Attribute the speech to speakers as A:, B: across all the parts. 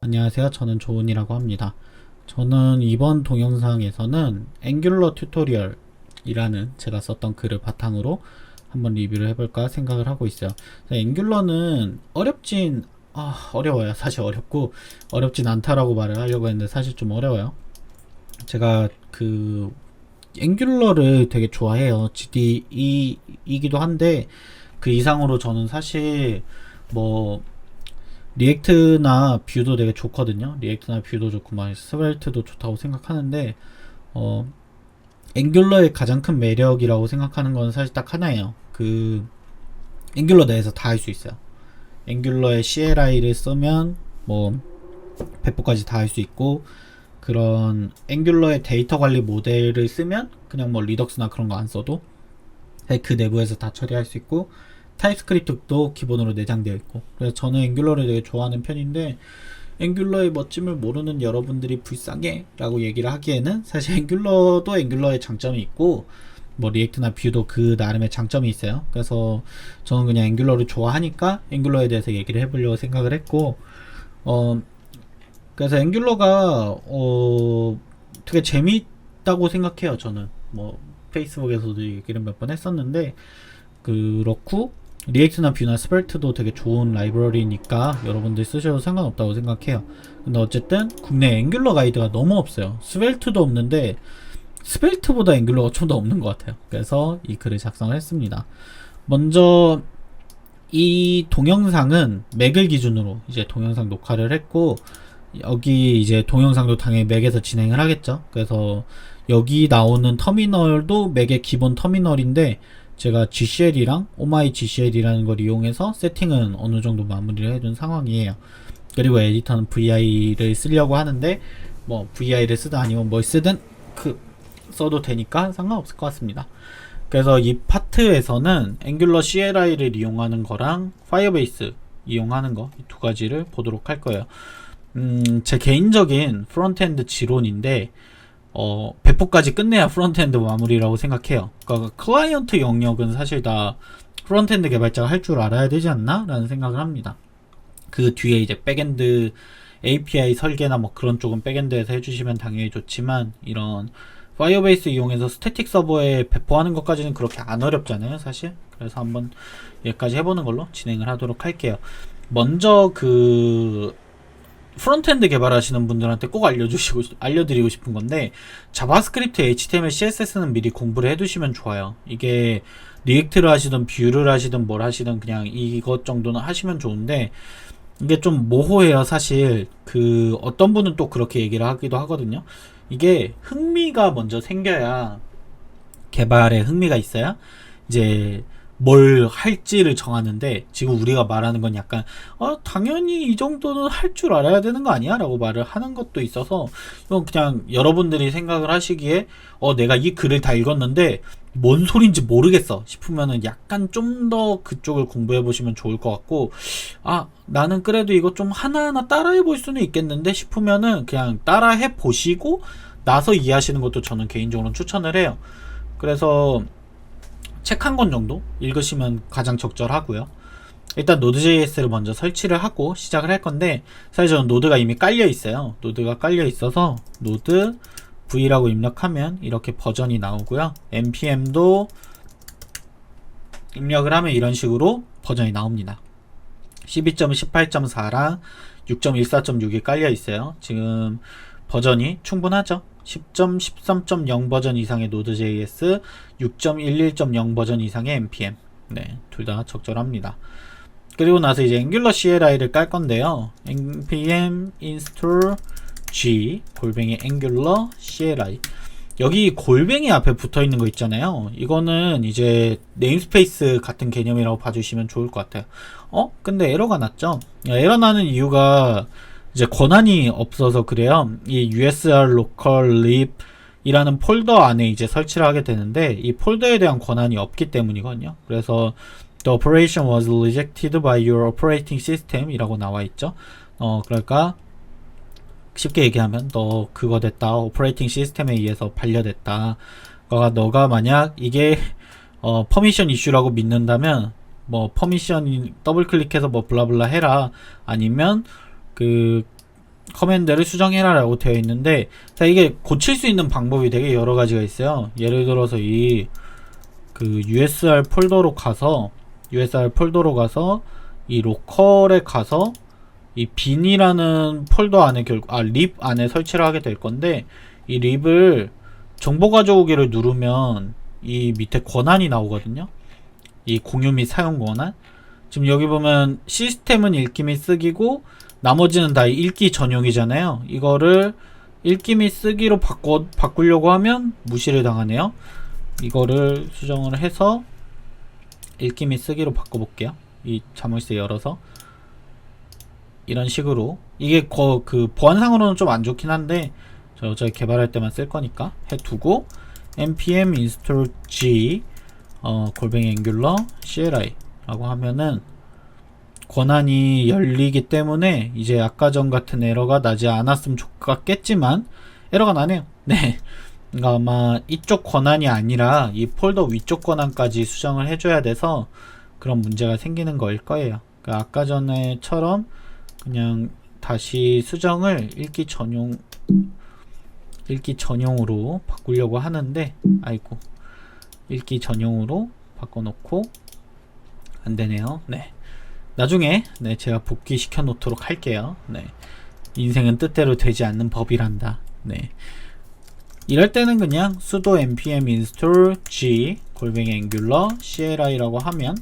A: 안녕하세요. 저는 조은이라고 합니다. 저는 이번 동영상에서는 앵귤러 튜토리얼이라는 제가 썼던 글을 바탕으로 한번 리뷰를 해볼까 생각을 하고 있어요. 앵귤러는 어려워요. 사실 어렵고 어렵진 않다라고 말을 하려고 했는데 사실 좀 어려워요. 제가 앵귤러를 되게 좋아해요. GDE이기도 한데 그 이상으로 저는 사실 뭐 리액트나 뷰도 되게 좋거든요. 리액트나 뷰도 좋고 막 스웰트도 좋다고 생각하는데 앵귤러의 가장 큰 매력이라고 생각하는 건 사실 딱 하나예요. 앵귤러 내에서 다 할 수 있어요. 앵귤러의 CLI를 쓰면 뭐 배포까지 다 할 수 있고, 그런 앵귤러의 데이터 관리 모델을 쓰면 그냥 뭐 리덕스나 그런 거 안 써도 그 내부에서 다 처리할 수 있고, 타입스크립트도 기본으로 내장되어 있고, 그래서 저는 앵귤러를 되게 좋아하는 편인데, 앵귤러의 멋짐을 모르는 여러분들이 불쌍해 라고 얘기를 하기에는 사실 앵귤러도 앵귤러의 장점이 있고 뭐 리액트나 뷰도 그 나름의 장점이 있어요. 그래서 저는 그냥 앵귤러를 좋아하니까 앵귤러에 대해서 얘기를 해보려고 생각을 했고, 그래서 앵귤러가 되게 재미있다고 생각해요. 저는 뭐 페이스북에서도 얘기를 몇 번 했었는데, 그렇고 리액트나 뷰나 스펠트도 되게 좋은 라이브러리니까 여러분들 쓰셔도 상관없다고 생각해요. 근데 어쨌든 국내 앵귤러 가이드가 너무 없어요. 스펠트도 없는데 스펠트보다 앵귤러가 좀 더 없는 것 같아요. 그래서 이 글을 작성을 했습니다. 먼저 이 동영상은 맥을 기준으로 이제 동영상 녹화를 했고, 여기 이제 동영상도 당연히 맥에서 진행을 하겠죠. 그래서 여기 나오는 터미널도 맥의 기본 터미널인데, 제가 GCL이랑 오마이 GCL이라는 걸 이용해서 세팅은 어느 정도 마무리를 해둔 상황이에요. 그리고 에디터는 VI를 쓰려고 하는데, 뭐 VI를 쓰든 아니면 뭘 쓰든 써도 되니까 상관없을 것 같습니다. 그래서 이 파트에서는 앵귤러 CLI를 이용하는 거랑 파이어베이스 이용하는 거, 이 두 가지를 보도록 할 거예요. 제 개인적인 프론트엔드 지론인데, 배포까지 끝내야 프론트엔드 마무리라고 생각해요. 그러니까 클라이언트 영역은 사실 다 프론트엔드 개발자가 할 줄 알아야 되지 않나? 라는 생각을 합니다. 그 뒤에 이제 백엔드 API 설계나 뭐 그런 쪽은 백엔드에서 해주시면 당연히 좋지만, 이런 파이어베이스 이용해서 스태틱 서버에 배포하는 것까지는 그렇게 안 어렵잖아요, 사실. 그래서 한번 여기까지 해보는 걸로 진행을 하도록 할게요. 먼저 프론트엔드 개발하시는 분들한테 꼭 알려드리고 싶은 건데, 자바스크립트, HTML, CSS는 미리 공부를 해두시면 좋아요. 이게 리액트를 하시든 뷰를 하시든 뭘 하시든 그냥 이것 정도는 하시면 좋은데, 이게 좀 모호해요, 사실. 어떤 분은 또 그렇게 얘기를 하기도 하거든요. 이게 흥미가 먼저 생겨야, 개발에 흥미가 있어야 이제 뭘 할지를 정하는데, 지금 우리가 말하는 건 약간 당연히 이 정도는 할 줄 알아야 되는 거 아니야? 라고 말을 하는 것도 있어서, 이건 그냥 여러분들이 생각을 하시기에 내가 이 글을 다 읽었는데 뭔 소린지 모르겠어 싶으면은 약간 좀 더 그쪽을 공부해 보시면 좋을 것 같고, 나는 그래도 이거 좀 하나하나 따라해 볼 수는 있겠는데 싶으면은 그냥 따라해 보시고 나서 이해하시는 것도 저는 개인적으로 추천을 해요. 그래서 책 한 권 정도 읽으시면 가장 적절하고요. 일단 Node.js를 먼저 설치를 하고 시작을 할 건데, 사실 저는 노드가 이미 깔려 있어요. 노드가 깔려 있어서 노드 v라고 입력하면 이렇게 버전이 나오고요. npm도 입력을 하면 이런 식으로 버전이 나옵니다. 12.18.4랑 6.14.6이 깔려 있어요. 지금 버전이 충분하죠. 10.13.0 버전 이상의 Node.js, 6.11.0 버전 이상의 npm. 네, 둘 다 적절합니다. 그리고 나서 이제 앵귤러 CLI를 깔 건데요. npm install g 앵귤러 CLI. 여기 골뱅이 앞에 붙어 있는 거 있잖아요. 이거는 이제 네임스페이스 같은 개념이라고 봐주시면 좋을 것 같아요. 근데 에러가 났죠? 에러 나는 이유가 이제 권한이 없어서 그래요. 이 usr local lib 이라는 폴더 안에 이제 설치를 하게 되는데, 이 폴더에 대한 권한이 없기 때문이거든요. 그래서 the operation was rejected by your operating system 이라고 나와 있죠. 그러니까 쉽게 얘기하면 너 그거 됐다, 오퍼레이팅 시스템에 의해서 반려됐다. 그러니까 너가 만약 이게 퍼미션 이슈라고 믿는다면 뭐 퍼미션 더블 클릭해서 뭐 블라블라 해라, 아니면 커맨드를 수정해라 라고 되어 있는데, 자, 이게 고칠 수 있는 방법이 되게 여러 가지가 있어요. 예를 들어서 USR 폴더로 가서 이 로컬에 가서 이 bin이라는 폴더 안에 립 안에 설치를 하게 될 건데, 이 립을 정보 가져오기를 누르면 이 밑에 권한이 나오거든요. 이 공유 및 사용 권한. 지금 여기 보면 시스템은 읽기 및 쓰기고 나머지는 다 읽기 전용이잖아요. 이거를 읽기 및 쓰기로 바꾸려고 하면 무시를 당하네요. 이거를 수정을 해서 읽기 및 쓰기로 바꿔볼게요. 이 자물쇠 열어서 이런 식으로. 이게 보안상으로는 좀 안 좋긴 한데 저 어차피 개발할 때만 쓸 거니까 해두고 npm install g 골뱅이 angular CLI 라고 하면은 권한이 열리기 때문에 이제 아까 전 같은 에러가 나지 않았으면 좋겠지만 에러가 나네요. 네. 그러니까 아마 이쪽 권한이 아니라 이 폴더 위쪽 권한까지 수정을 해줘야 돼서 그런 문제가 생기는 거일 거예요. 그러니까 아까 전에처럼 그냥 다시 수정을 읽기 전용으로 바꾸려고 하는데, 아이고, 읽기 전용으로 바꿔놓고 안 되네요. 네. 나중에 제가 복귀시켜 놓도록 할게요. 네. 인생은 뜻대로 되지 않는 법이란다. 네. 이럴 때는 그냥 sudo npm install g 골뱅이 angular CLI라고 하면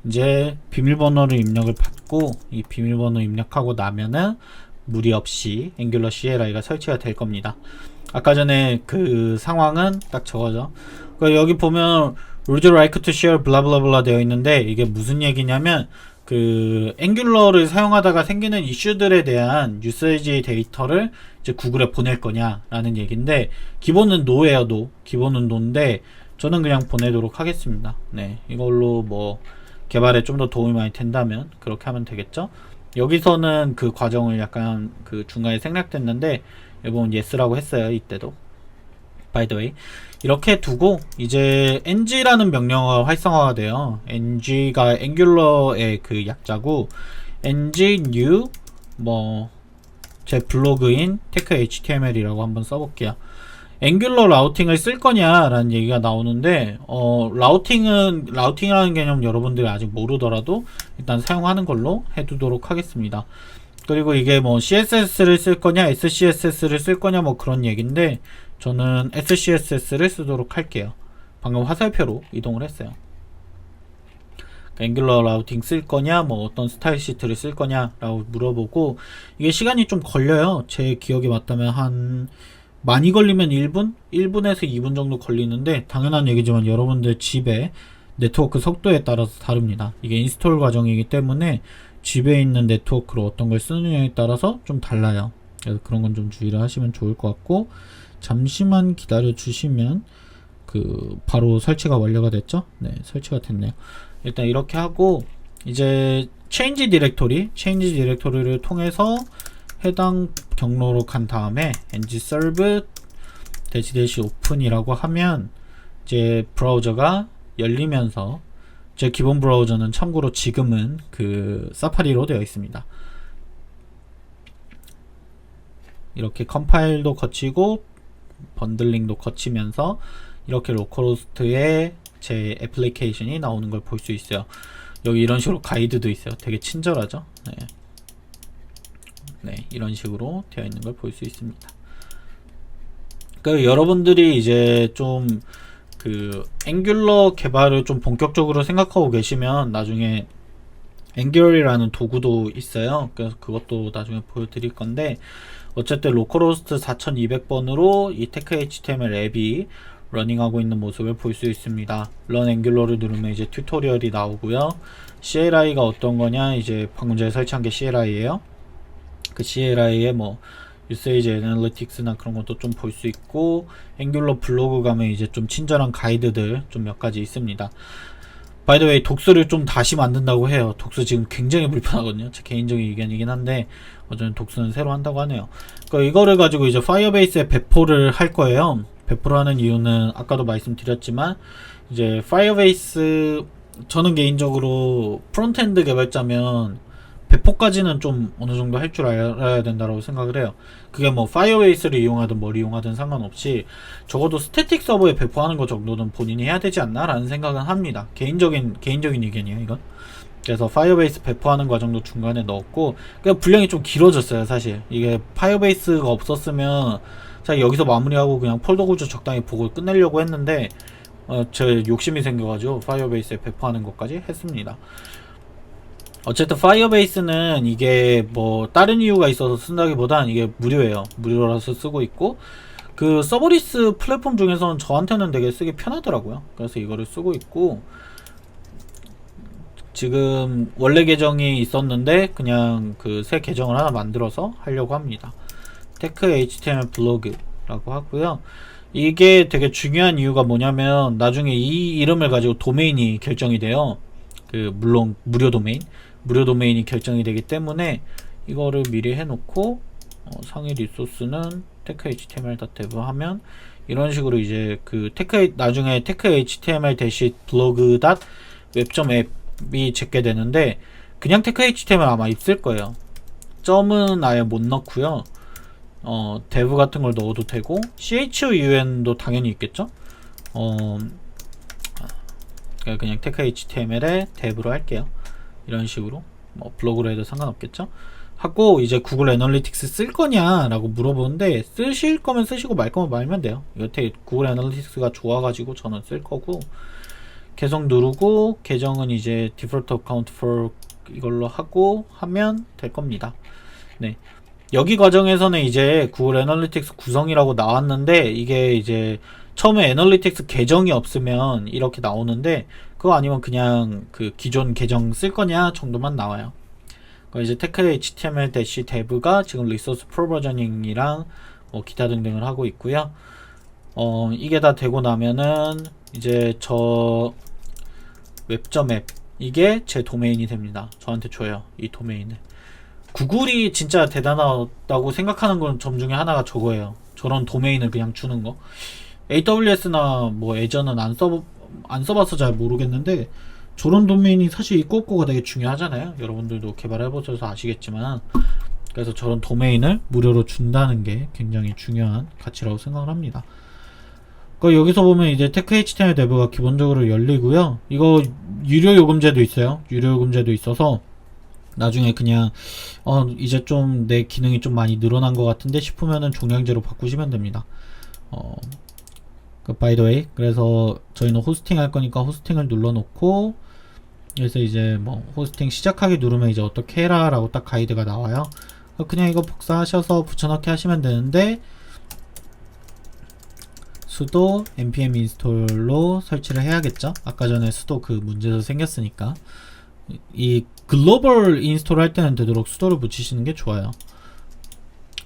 A: 이제 비밀번호를 입력을 받고, 이 비밀번호 입력하고 나면은 무리 없이 angular CLI가 설치가 될 겁니다. 아까 전에 그 상황은 딱 저거죠. 그러니까 여기 보면 would you like to share 블라블라블라 되어 있는데, 이게 무슨 얘기냐면 앵귤러를 사용하다가 생기는 이슈들에 대한 유세지 데이터를 이제 구글에 보낼 거냐 라는 얘기인데, 기본은 no예요. 기본은 no인데 저는 그냥 보내도록 하겠습니다. 네, 이걸로 뭐 개발에 좀 더 도움이 많이 된다면 그렇게 하면 되겠죠. 여기서는 그 과정을 약간 중간에 생략됐는데 여러분 yes라고 했어요. 이때도 by the way. 이렇게 두고 이제 ng라는 명령어가 활성화가 돼요. ng가 angular의 약자고, ng new 제 블로그인 tech.html이라고 한번 써볼게요. 앵귤러 라우팅을 쓸 거냐 라는 얘기가 나오는데, 라우팅이라는 개념 여러분들이 아직 모르더라도 일단 사용하는 걸로 해두도록 하겠습니다. 그리고 이게 CSS를 쓸 거냐 SCSS를 쓸 거냐 그런 얘기인데, 저는 SCSS를 쓰도록 할게요. 방금 화살표로 이동을 했어요. 앵귤러 라우팅 쓸 거냐, 어떤 스타일 시트를 쓸 거냐 라고 물어보고, 이게 시간이 좀 걸려요. 제 기억에 맞다면 많이 걸리면 1분에서 2분 정도 걸리는데, 당연한 얘기지만 여러분들 집에 네트워크 속도에 따라서 다릅니다. 이게 인스톨 과정이기 때문에 집에 있는 네트워크로 어떤 걸 쓰느냐에 따라서 좀 달라요. 그래서 그런 건 좀 주의를 하시면 좋을 것 같고, 잠시만 기다려 주시면 바로 설치가 완료가 됐죠? 네, 설치가 됐네요. 일단 이렇게 하고 이제 change 디렉토리를 통해서 해당 경로로 간 다음에 ng-serve -open이라고 하면 이제 브라우저가 열리면서, 제 기본 브라우저는 참고로 지금은 사파리로 되어 있습니다. 이렇게 컴파일도 거치고 번들링도 거치면서 이렇게 로컬호스트에 제 애플리케이션이 나오는 걸 볼 수 있어요. 여기 이런 식으로 가이드도 있어요. 되게 친절하죠? 네, 이런 식으로 되어 있는 걸 볼 수 있습니다. 그러니까 여러분들이 이제 좀 앵귤러 개발을 좀 본격적으로 생각하고 계시면 나중에 앵귤이라는 도구도 있어요. 그래서 그것도 나중에 보여드릴 건데, 어쨌든 로컬호스트 4200번으로 이 tech.html 앱이 러닝하고 있는 모습을 볼 수 있습니다. run angular를 누르면 이제 튜토리얼이 나오고요. CLI가 어떤 거냐, 이제 방금 전에 설치한 게 CLI예요. 그 CLI에 유세이지 애널리틱스나 그런 것도 좀 볼 수 있고, 앵귤러 블로그 가면 이제 좀 친절한 가이드들 좀 몇 가지 있습니다. by the way, 독스를 좀 다시 만든다고 해요. 독스 지금 굉장히 불편하거든요. 제 개인적인 의견이긴 한데 어쩌면 독스는 새로 한다고 하네요. 그러니까 이거를 가지고 이제 파이어베이스에 배포를 할 거예요. 배포를 하는 이유는 아까도 말씀드렸지만, 이제 파이어베이스, 저는 개인적으로 프론트엔드 개발자면 배포까지는 좀 어느 정도 할 줄 알아야 된다고 생각을 해요. 그게 뭐 파이어베이스를 이용하든 뭘 이용하든 상관없이 적어도 스태틱 서버에 배포하는 것 정도는 본인이 해야 되지 않나라는 생각은 합니다. 개인적인 의견이에요, 이건. 그래서 파이어베이스 배포하는 과정도 중간에 넣었고, 그러니까 분량이 좀 길어졌어요, 사실. 이게 파이어베이스가 없었으면 자 여기서 마무리하고 그냥 폴더 구조 적당히 보고 끝내려고 했는데 제 욕심이 생겨가지고 파이어베이스에 배포하는 것까지 했습니다. 어쨌든 파이어베이스는 이게 뭐 다른 이유가 있어서 쓴다기보단 이게 무료예요. 무료라서 쓰고 있고, 그 서버리스 플랫폼 중에서는 저한테는 되게 쓰기 편하더라고요. 그래서 이거를 쓰고 있고, 지금 원래 계정이 있었는데 그냥 그 새 계정을 하나 만들어서 하려고 합니다. 테크 HTML 블로그라고 하고요. 이게 되게 중요한 이유가 뭐냐면 나중에 이 이름을 가지고 도메인이 결정이 돼요. 그 물론 무료 도메인이 결정이 되기 때문에 이거를 미리 해놓고 상위 리소스는 테크 html.dev 하면 이런 식으로 이제 그 나중에 테크 html blog.web.app이 짓게 되는데 그냥 테크 html 아마 있을 거예요. 점은 아예 못 넣고요. dev 같은 걸 넣어도 되고 chun도 당연히 있겠죠. 그냥 테크 html에 dev로 할게요. 이런 식으로 뭐 블로그로 해도 상관없겠죠. 하고 이제 구글 애널리틱스 쓸 거냐 라고 물어보는데 쓰실 거면 쓰시고 말 거면 말면 돼요. 여태 구글 애널리틱스가 좋아가지고 저는 쓸 거고, 계속 누르고 계정은 이제 디폴트 어카운트 for 이걸로 하고 하면 될 겁니다. 네, 여기 과정에서는 이제 구글 애널리틱스 구성이라고 나왔는데 이게 이제 처음에 애널리틱스 계정이 없으면 이렇게 나오는데 그거 아니면 그냥 그 기존 계정 쓸 거냐 정도만 나와요. 이제 테크 html-dev가 지금 리소스 프로버저닝이랑 기타 등등을 하고 있고요. 이게 다 되고 나면은 이제 저 web.app 이게 제 도메인이 됩니다. 저한테 줘요, 이 도메인을. 구글이 진짜 대단하다고 생각하는 건 점 중에 하나가 저거예요. 저런 도메인을 그냥 주는 거. AWS나 뭐 애저는 안 써봐서 잘 모르겠는데 저런 도메인이 사실 있고가 되게 중요하잖아요. 여러분들도 개발해보셔서 아시겠지만. 그래서 저런 도메인을 무료로 준다는 게 굉장히 중요한 가치라고 생각을 합니다. 그러니까 여기서 보면 이제 테크 HTML dev가 기본적으로 열리고요. 이거 유료 요금제도 있어요. 유료 요금제도 있어서 나중에 그냥 이제 좀 내 기능이 좀 많이 늘어난 것 같은데 싶으면은 종량제로 바꾸시면 됩니다. by the way, 그래서 저희는 호스팅 할 거니까 호스팅을 눌러 놓고, 그래서 이제 뭐 호스팅 시작하기 누르면 이제 어떻게 해라 라고 딱 가이드가 나와요. 그냥 이거 복사하셔서 붙여넣기 하시면 되는데 sudo npm install로 설치를 해야겠죠. 아까 전에 sudo 그 문제도 생겼으니까 이 글로벌 인스톨 할 때는 되도록 sudo를 붙이시는 게 좋아요.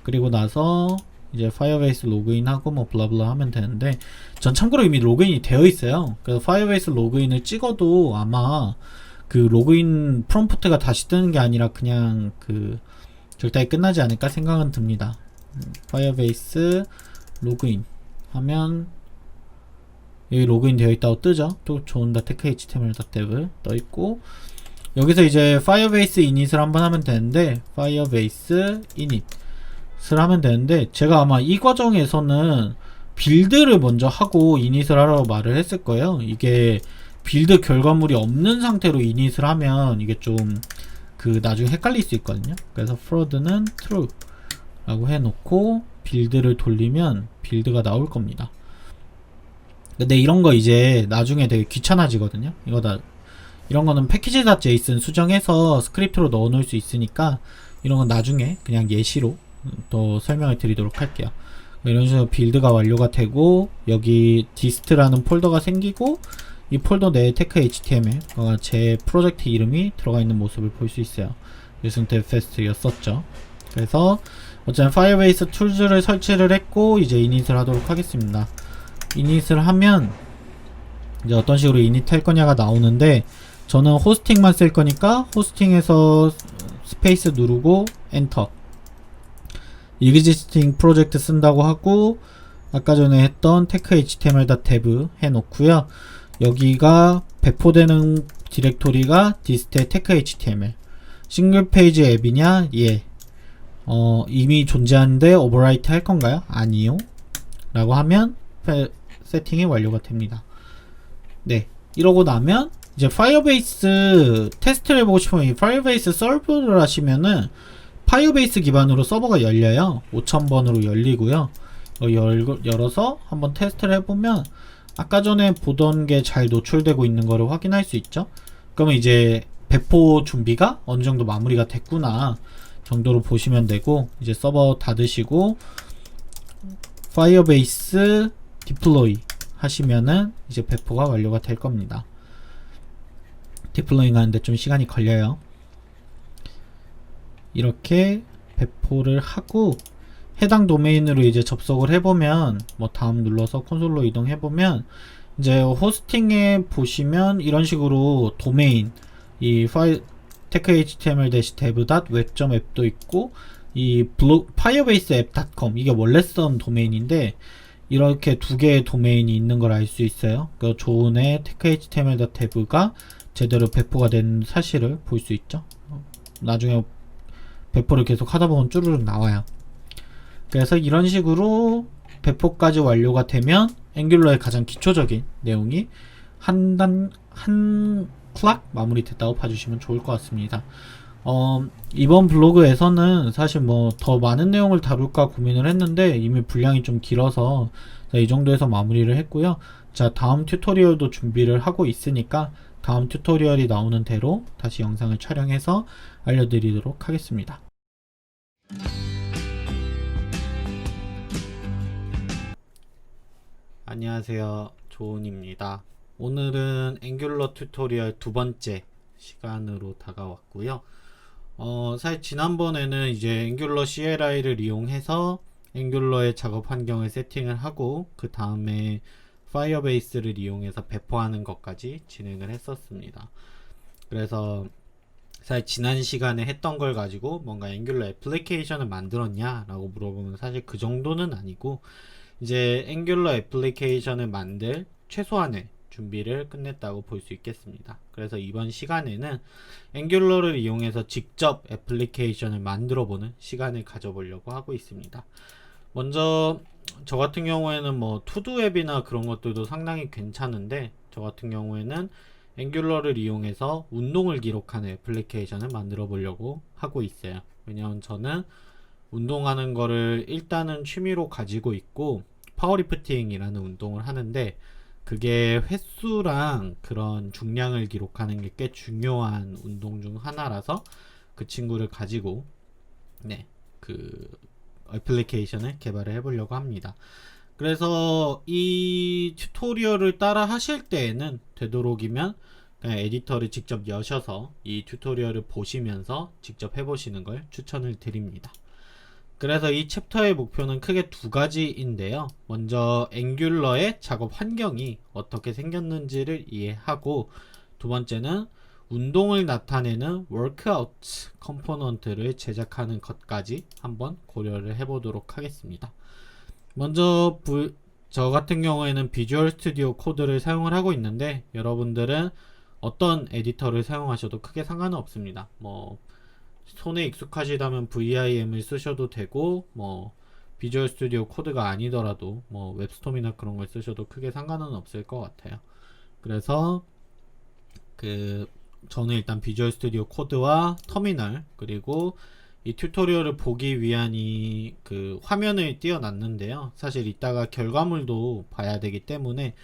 A: 그리고 나서 이제 파이어베이스 로그인하고 뭐 블라블라 하면 되는데 전 참고로 이미 로그인이 되어 있어요. 그래서 파이어베이스 로그인을 찍어도 아마 그 로그인 프롬프트가 다시 뜨는 게 아니라 그냥 그 절대 끝나지 않을까 생각은 듭니다. 파이어베이스 로그인 하면 여기 로그인 되어 있다고 뜨죠. 또 좋은다 테크 html.dev 떠 있고, 여기서 이제 파이어베이스 이닛을 한번 하면 되는데 파이어베이스 이닛 을 하면 되는데 제가 아마 이 과정에서는 빌드를 먼저 하고 이닛을 하라고 말을 했을 거예요. 이게 빌드 결과물이 없는 상태로 이닛을 하면 이게 좀 그 나중에 헷갈릴 수 있거든요. 그래서 flood는 true 라고 해놓고 빌드를 돌리면 빌드가 나올 겁니다. 근데 이런 거 이제 나중에 되게 귀찮아지거든요. 이런 거는 패키지.json 수정해서 스크립트로 넣어 놓을 수 있으니까 이런 건 나중에 그냥 예시로 또 설명을 드리도록 할게요. 이런 식으로 빌드가 완료가 되고 여기 dist라는 폴더가 생기고 이 폴더 내에 테크 html 제 프로젝트 이름이 들어가 있는 모습을 볼 수 있어요. 유승 데브페스트였었죠. 그래서 어쨌든 파이어베이스 툴즈를 설치를 했고 이제 이닛을 하도록 하겠습니다. 이닛을 하면 이제 어떤 식으로 이닛 할 거냐가 나오는데 저는 호스팅만 쓸 거니까 호스팅에서 스페이스 누르고 엔터. existing 프로젝트 쓴다고 하고 아까 전에 했던 테크 html.dev 해놓고요. 여기가 배포되는 디렉토리가 dist 테크 html. 싱글 페이지 앱이냐? 예. 이미 존재하는데 오버라이트 할 건가요? 아니요. 라고 하면 세팅이 완료가 됩니다. 네. 이러고 나면 이제 파이어베이스 테스트를 해보고 싶으면 이 파이어베이스 서버를 하시면은 파이어베이스 기반으로 서버가 열려요. 5000번으로 열리고요. 열어서 한번 테스트를 해보면 아까 전에 보던 게 잘 노출되고 있는 거를 확인할 수 있죠. 그러면 이제 배포 준비가 어느 정도 마무리가 됐구나 정도로 보시면 되고, 이제 서버 닫으시고 파이어베이스 디플로이 하시면은 이제 배포가 완료가 될 겁니다. 디플로잉 하는데 좀 시간이 걸려요. 이렇게 배포를 하고 해당 도메인으로 이제 접속을 해보면, 뭐 다음 눌러서 콘솔로 이동해보면 이제 호스팅에 보시면 이런 식으로 도메인 이 파일 테크 html-dev.web.app도 있고, 이 파이어베이스 앱.com 이게 원래 쓰던 도메인인데 이렇게 두 개의 도메인이 있는 걸 알 수 있어요. 그 조은의 테크 html.dev가 제대로 배포가 된 사실을 볼 수 있죠. 나중에 배포를 계속 하다 보면 쭈르륵 나와요. 그래서 이런 식으로 배포까지 완료가 되면 앵귤러의 가장 기초적인 내용이 한 클락 마무리됐다고 봐주시면 좋을 것 같습니다. 이번 블로그에서는 사실 뭐 더 많은 내용을 다룰까 고민을 했는데 이미 분량이 좀 길어서 이 정도에서 마무리를 했고요. 자, 다음 튜토리얼도 준비를 하고 있으니까 다음 튜토리얼이 나오는 대로 다시 영상을 촬영해서 알려드리도록 하겠습니다. 안녕하세요, 조은입니다. 오늘은 앵귤러 튜토리얼 두 번째 시간으로 다가왔고요. 사실 지난번에는 이제 앵귤러 CLI를 이용해서 앵귤러의 작업 환경을 세팅을 하고 그 다음에 파이어베이스를 이용해서 배포하는 것까지 진행을 했었습니다. 그래서 사실 지난 시간에 했던 걸 가지고 뭔가 앵귤러 애플리케이션을 만들었냐 라고 물어보면 사실 그 정도는 아니고, 이제 앵귤러 애플리케이션을 만들 최소한의 준비를 끝냈다고 볼 수 있겠습니다. 그래서 이번 시간에는 앵귤러를 이용해서 직접 애플리케이션을 만들어보는 시간을 가져보려고 하고 있습니다. 먼저 저 같은 경우에는 뭐 투두 앱이나 그런 것들도 상당히 괜찮은데, 저 같은 경우에는 앵귤러를 이용해서 운동을 기록하는 애플리케이션을 만들어 보려고 하고 있어요. 왜냐하면 저는 운동하는 거를 일단은 취미로 가지고 있고 파워리프팅이라는 운동을 하는데, 그게 횟수랑 그런 중량을 기록하는 게 꽤 중요한 운동 중 하나라서 그 친구를 가지고 그 애플리케이션을 개발을 해보려고 합니다. 그래서 이 튜토리얼을 따라 하실 때에는 되도록이면 그냥 에디터를 직접 여셔서 이 튜토리얼을 보시면서 직접 해보시는 걸 추천을 드립니다. 그래서 이 챕터의 목표는 크게 두 가지인데요. 먼저 앵귤러의 작업 환경이 어떻게 생겼는지를 이해하고, 두 번째는 운동을 나타내는 워크아웃 컴포넌트를 제작하는 것까지 한번 고려를 해보도록 하겠습니다. 먼저 저 같은 경우에는 비주얼 스튜디오 코드를 사용을 하고 있는데, 여러분들은 어떤 에디터를 사용하셔도 크게 상관은 없습니다. 뭐 손에 익숙하시다면 VIM을 쓰셔도 되고, 뭐 비주얼 스튜디오 코드가 아니더라도 뭐 웹스톰이나 그런 걸 쓰셔도 크게 상관은 없을 것 같아요. 그래서 저는 일단 비주얼 스튜디오 코드와 터미널, 그리고 이 튜토리얼을 보기 위한 이 화면을 띄워놨는데요. 사실 이따가 결과물도 봐야 되기 때문에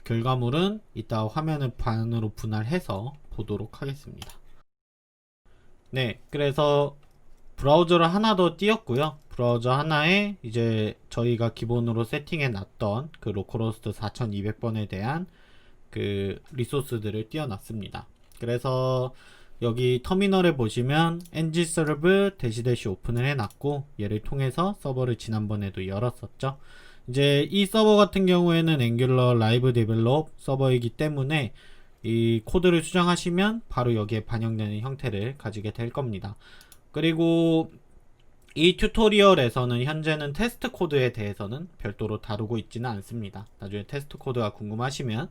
A: 결과물은 이따 화면을 반으로 분할해서 보도록 하겠습니다. 네, 그래서 브라우저를 하나 더 띄웠고요. 브라우저 하나에 이제 저희가 기본으로 세팅해 놨던 그 로컬호스트 4200번에 대한 그 리소스들을 띄워놨습니다. 그래서 여기 터미널에 보시면 ngserve 대시 오픈을 해놨고, 얘를 통해서 서버를 지난번에도 열었었죠. 이제 이 서버 같은 경우에는 앵귤러 라이브 데벨롭 서버이기 때문에 이 코드를 수정하시면 바로 여기에 반영되는 형태를 가지게 될 겁니다. 그리고 이 튜토리얼에서는 현재는 테스트 코드에 대해서는 별도로 다루고 있지는 않습니다. 나중에 테스트 코드가 궁금하시면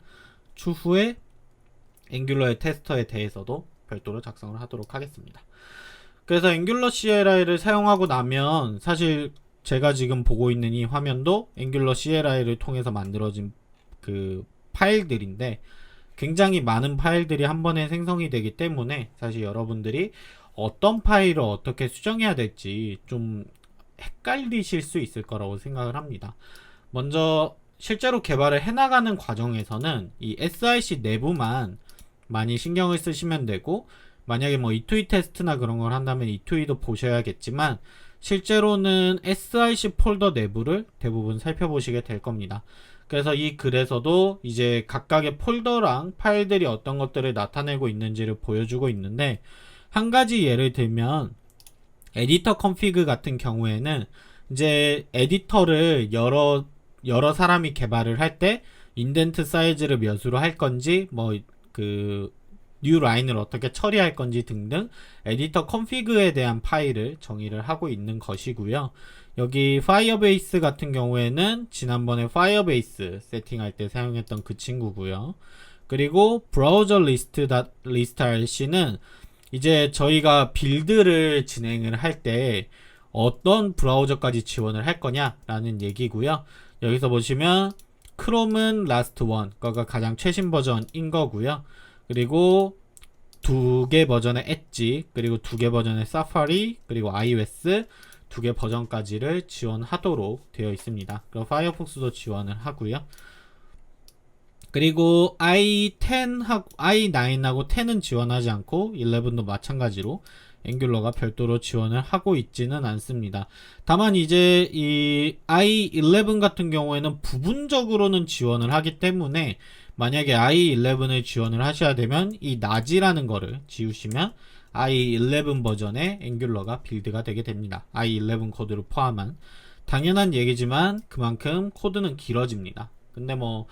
A: 추후에 앵귤러의 테스터에 대해서도 별도로 작성을 하도록 하겠습니다. 그래서 앵귤러 CLI를 사용하고 나면 사실 제가 지금 보고 있는 이 화면도 앵귤러 CLI를 통해서 만들어진 그 파일들인데 굉장히 많은 파일들이 한 번에 생성이 되기 때문에 사실 여러분들이 어떤 파일을 어떻게 수정해야 될지 좀 헷갈리실 수 있을 거라고 생각을 합니다. 먼저 실제로 개발을 해나가는 과정에서는 이 SIC 내부만 많이 신경을 쓰시면 되고, 만약에 뭐 E2E 테스트나 그런 걸 한다면 E2E도 보셔야겠지만 실제로는 SIC 폴더 내부를 대부분 살펴보시게 될 겁니다. 그래서 이 글에서도 이제 각각의 폴더랑 파일들이 어떤 것들을 나타내고 있는지를 보여주고 있는데, 한 가지 예를 들면 에디터 컨피그 같은 경우에는 이제 에디터를 여러 사람이 개발을 할 때 인덴트 사이즈를 몇으로 할 건지, 뭐 그 뉴 라인을 어떻게 처리할 건지 등등 에디터 컨피그에 대한 파일을 정의를 하고 있는 것이고요. 여기 파이어베이스 같은 경우에는 지난번에 파이어베이스 세팅할 때 사용했던 그 친구고요. 그리고 브라우저 리스트 RC는 이제 저희가 빌드를 진행을 할 때 어떤 브라우저까지 지원을 할 거냐라는 얘기고요. 여기서 보시면 크롬은 라스트 원, 그가 가장 최신 버전인 거고요. 그리고 2개 버전의 엣지, 그리고 2개 버전의 사파리, 그리고 iOS 2개 버전까지를 지원하도록 되어 있습니다. 그리고 파이어폭스도 지원을 하고요. 그리고 i9하고 10은 지원하지 않고 11도 마찬가지로 앵귤러가 별도로 지원을 하고 있지는 않습니다. 다만 이제 이 i11 같은 경우에는 부분적으로는 지원을 하기 때문에 만약에 i11을 지원을 하셔야 되면 이 나지라는 거를 지우시면 i11 버전의 앵귤러가 빌드가 되게 됩니다. i11 코드를 포함한 당연한 얘기지만 그만큼 코드는 길어집니다. 근데 뭐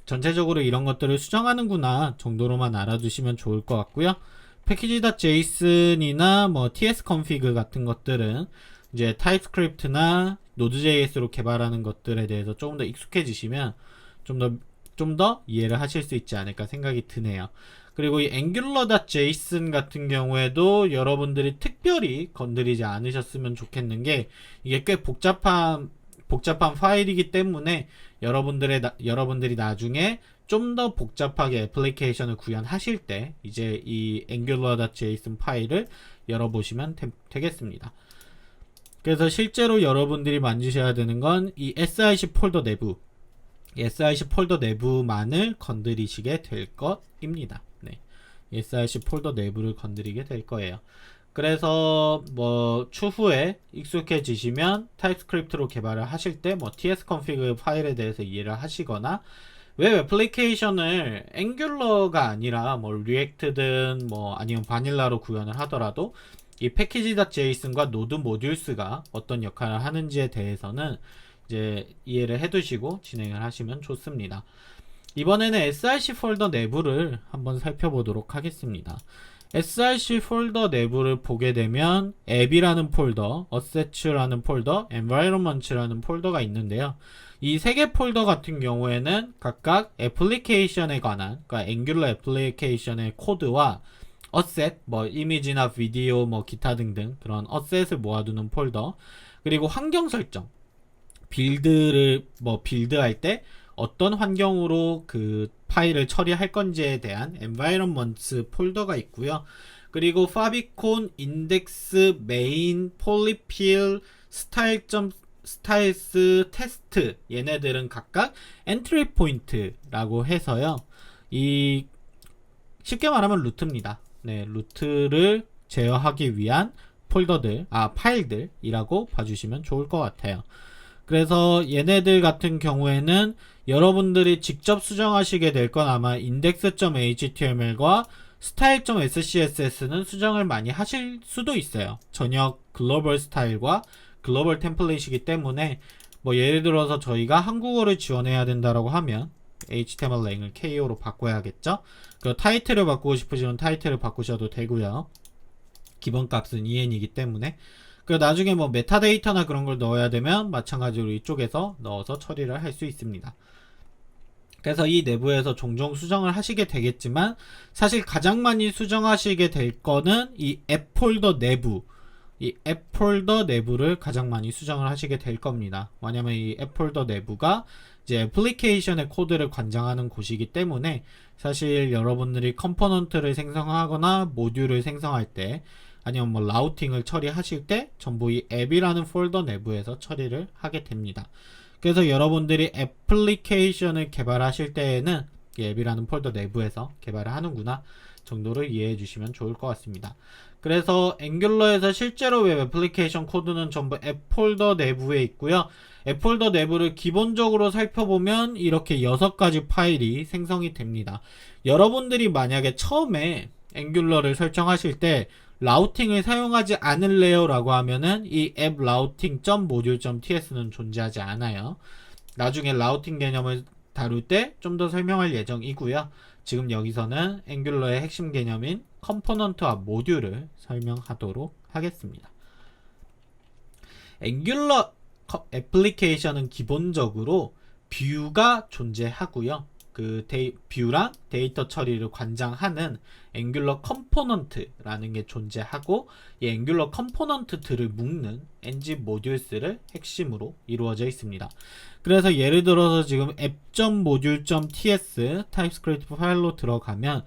A: 전체적으로 이런 것들을 수정하는구나 정도로만 알아두시면 좋을 것 같고요. package.json이나 뭐 tsconfig 같은 것들은 이제 타입스크립트나 노드.js로 개발하는 것들에 대해서 조금 더 익숙해지시면 좀 더 이해를 하실 수 있지 않을까 생각이 드네요. 그리고 이 angular.json 같은 경우에도 여러분들이 특별히 건드리지 않으셨으면 좋겠는 게, 이게 꽤 복잡한 파일이기 때문에 여러분들이 나중에 좀 더 복잡하게 애플리케이션을 구현하실 때 이제 이 angular.json 파일을 열어보시면 되겠습니다. 그래서 실제로 여러분들이 만지셔야 되는 건 이 SIC 폴더 내부, SIC 폴더 내부만을 건드리시게 될 것입니다. 네. SIC 폴더 내부를 건드리게 될 거예요. 그래서 뭐 추후에 익숙해지시면 타입스크립트로 개발을 하실 때 뭐 tsconfig 파일에 대해서 이해를 하시거나, 웹 애플리케이션을 앵귤러가 아니라 뭐 리액트든 뭐 아니면 바닐라로 구현을 하더라도 이 package.json과 노드 모듈스가 어떤 역할을 하는지에 대해서는 이제 이해를 해두시고 진행을 하시면 좋습니다. 이번에는 SIC 폴더 내부를 한번 살펴보도록 하겠습니다. SIC 폴더 내부를 보게 되면 앱이라는 폴더, assets라는 폴더, environment라는 폴더가 있는데요. 이 세 개 폴더 같은 경우에는 각각 애플리케이션에 관한, 그러니까 앵귤러 애플리케이션의 코드와 어셋, 뭐 이미지나 비디오, 뭐 기타 등등 그런 어셋을 모아두는 폴더, 그리고 환경 설정, 빌드할 때 어떤 환경으로 그 파일을 처리할 건지에 대한 environments 폴더가 있고요. 그리고 favicon, index, main, polyfill, styles 테스트, 얘네들은 각각 entry point라고 해서요. 이 쉽게 말하면 루트입니다. 네, 루트를 제어하기 위한 파일들이라고 봐주시면 좋을 것 같아요. 그래서 얘네들 같은 경우에는 여러분들이 직접 수정하시게 될 건 아마 index.html과 style.scss는 수정을 많이 하실 수도 있어요. 전역 글로벌 스타일과 글로벌 템플릿이기 때문에 뭐 예를 들어서 저희가 한국어를 지원해야 된다라고 하면 HTML 랭을 KO로 바꿔야겠죠. 그 타이틀을 바꾸고 싶으시면 타이틀을 바꾸셔도 되고요. 기본값은 en이기 때문에. 그 나중에 뭐 메타데이터나 그런 걸 넣어야 되면 마찬가지로 이쪽에서 넣어서 처리를 할 수 있습니다. 그래서 이 내부에서 종종 수정을 하시게 되겠지만 사실 가장 많이 수정하시게 될 거는 이 앱 폴더 내부, 이 앱 폴더 내부를 가장 많이 수정을 하시게 될 겁니다. 왜냐면 이 앱 폴더 내부가 이제 애플리케이션의 코드를 관장하는 곳이기 때문에 사실 여러분들이 컴포넌트를 생성하거나 모듈을 생성할 때 아니면 뭐 라우팅을 처리하실 때 전부 이 앱이라는 폴더 내부에서 처리를 하게 됩니다. 그래서 여러분들이 애플리케이션을 개발하실 때에는 이 앱이라는 폴더 내부에서 개발을 하는구나 정도를 이해해 주시면 좋을 것 같습니다. 그래서 앵귤러에서 실제로 웹 애플리케이션 코드는 전부 앱 폴더 내부에 있고요. 앱 폴더 내부를 기본적으로 살펴보면 이렇게 6가지 파일이 생성이 됩니다. 여러분들이 만약에 처음에 앵귤러를 설정하실 때 라우팅을 사용하지 않을래요 라고 하면은 이 앱 라우팅.module.ts는 존재하지 않아요. 나중에 라우팅 개념을 다룰 때 좀 더 설명할 예정이고요. 지금 여기서는 앵귤러의 핵심 개념인 컴포넌트와 모듈을 설명하도록 하겠습니다. 앵귤러 애플리케이션은 기본적으로 뷰가 존재하고요. 그 뷰랑 데이터 처리를 관장하는 앵귤러 컴포넌트라는 게 존재하고 이 앵귤러 컴포넌트들을 묶는 ng 모듈스를 핵심으로 이루어져 있습니다. 그래서 예를 들어서 지금 app.module.ts 타입스크립트 파일로 들어가면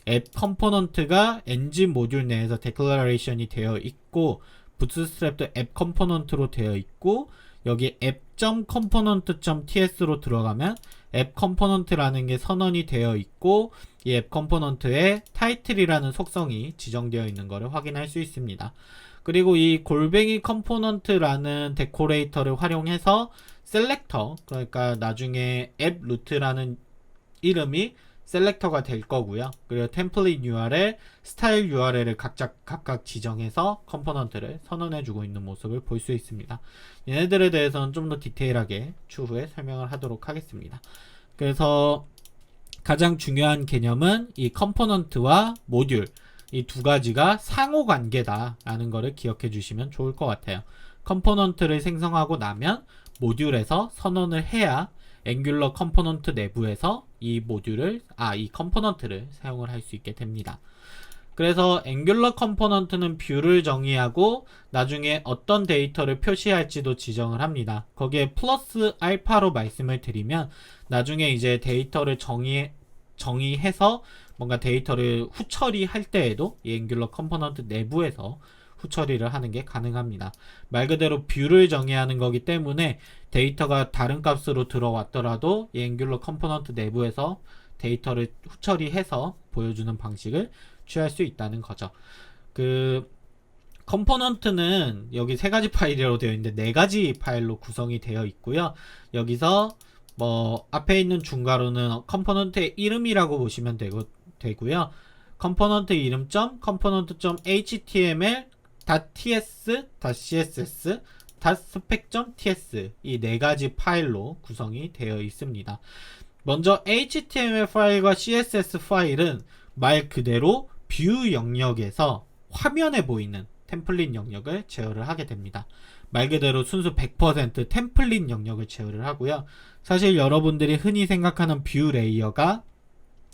A: 앱 컴포넌트가 ng 모듈 내에서 데클러레이션이 되어 있고 부트스트랩도 앱 컴포넌트로 되어 있고 여기 app.component.ts로 들어가면 앱 컴포넌트라는 게 선언이 되어 있고 이 앱 컴포넌트에 타이틀이라는 속성이 지정되어 있는 것을 확인할 수 있습니다. 그리고 이 골뱅이 컴포넌트라는 데코레이터를 활용해서 셀렉터, 그러니까 나중에 앱 루트라는 이름이 셀렉터가 될 거고요. 그리고 템플릿 URL, 스타일 URL을 각각 지정해서 컴포넌트를 선언해주고 있는 모습을 볼 수 있습니다. 얘네들에 대해서는 좀 더 디테일하게 추후에 설명을 하도록 하겠습니다. 그래서 가장 중요한 개념은 이 컴포넌트와 모듈, 이 두 가지가 상호관계다라는 것을 기억해 주시면 좋을 것 같아요. 컴포넌트를 생성하고 나면 모듈에서 선언을 해야 앵귤러 컴포넌트 내부에서 이 컴포넌트를 사용을 할 수 있게 됩니다. 그래서 앵귤러 컴포넌트는 뷰를 정의하고 나중에 어떤 데이터를 표시할지도 지정을 합니다. 거기에 플러스 알파로 말씀을 드리면 나중에 이제 데이터를 정의해서 뭔가 데이터를 후처리할 때에도 이 앵귤러 컴포넌트 내부에서 후처리를 하는 게 가능합니다. 말 그대로 뷰를 정의하는 거기 때문에 데이터가 다른 값으로 들어왔더라도 이 앵귤러 컴포넌트 내부에서 데이터를 후처리해서 보여주는 방식을 취할 수 있다는 거죠. 그 컴포넌트는 여기 3가지 파일이라고 되어 있는데 4가지 파일로 구성이 되어 있고요. 여기서 뭐 앞에 있는 중괄호는 컴포넌트의 이름이라고 보시면 되고요. 컴포넌트 이름 component.html .ts, .css, .spec.ts 이 4가지 파일로 구성이 되어 있습니다. 먼저 HTML 파일과 CSS 파일은 말 그대로 뷰 영역에서 화면에 보이는 템플릿 영역을 제어를 하게 됩니다. 말 그대로 순수 100% 템플릿 영역을 제어를 하고요. 사실 여러분들이 흔히 생각하는 뷰 레이어가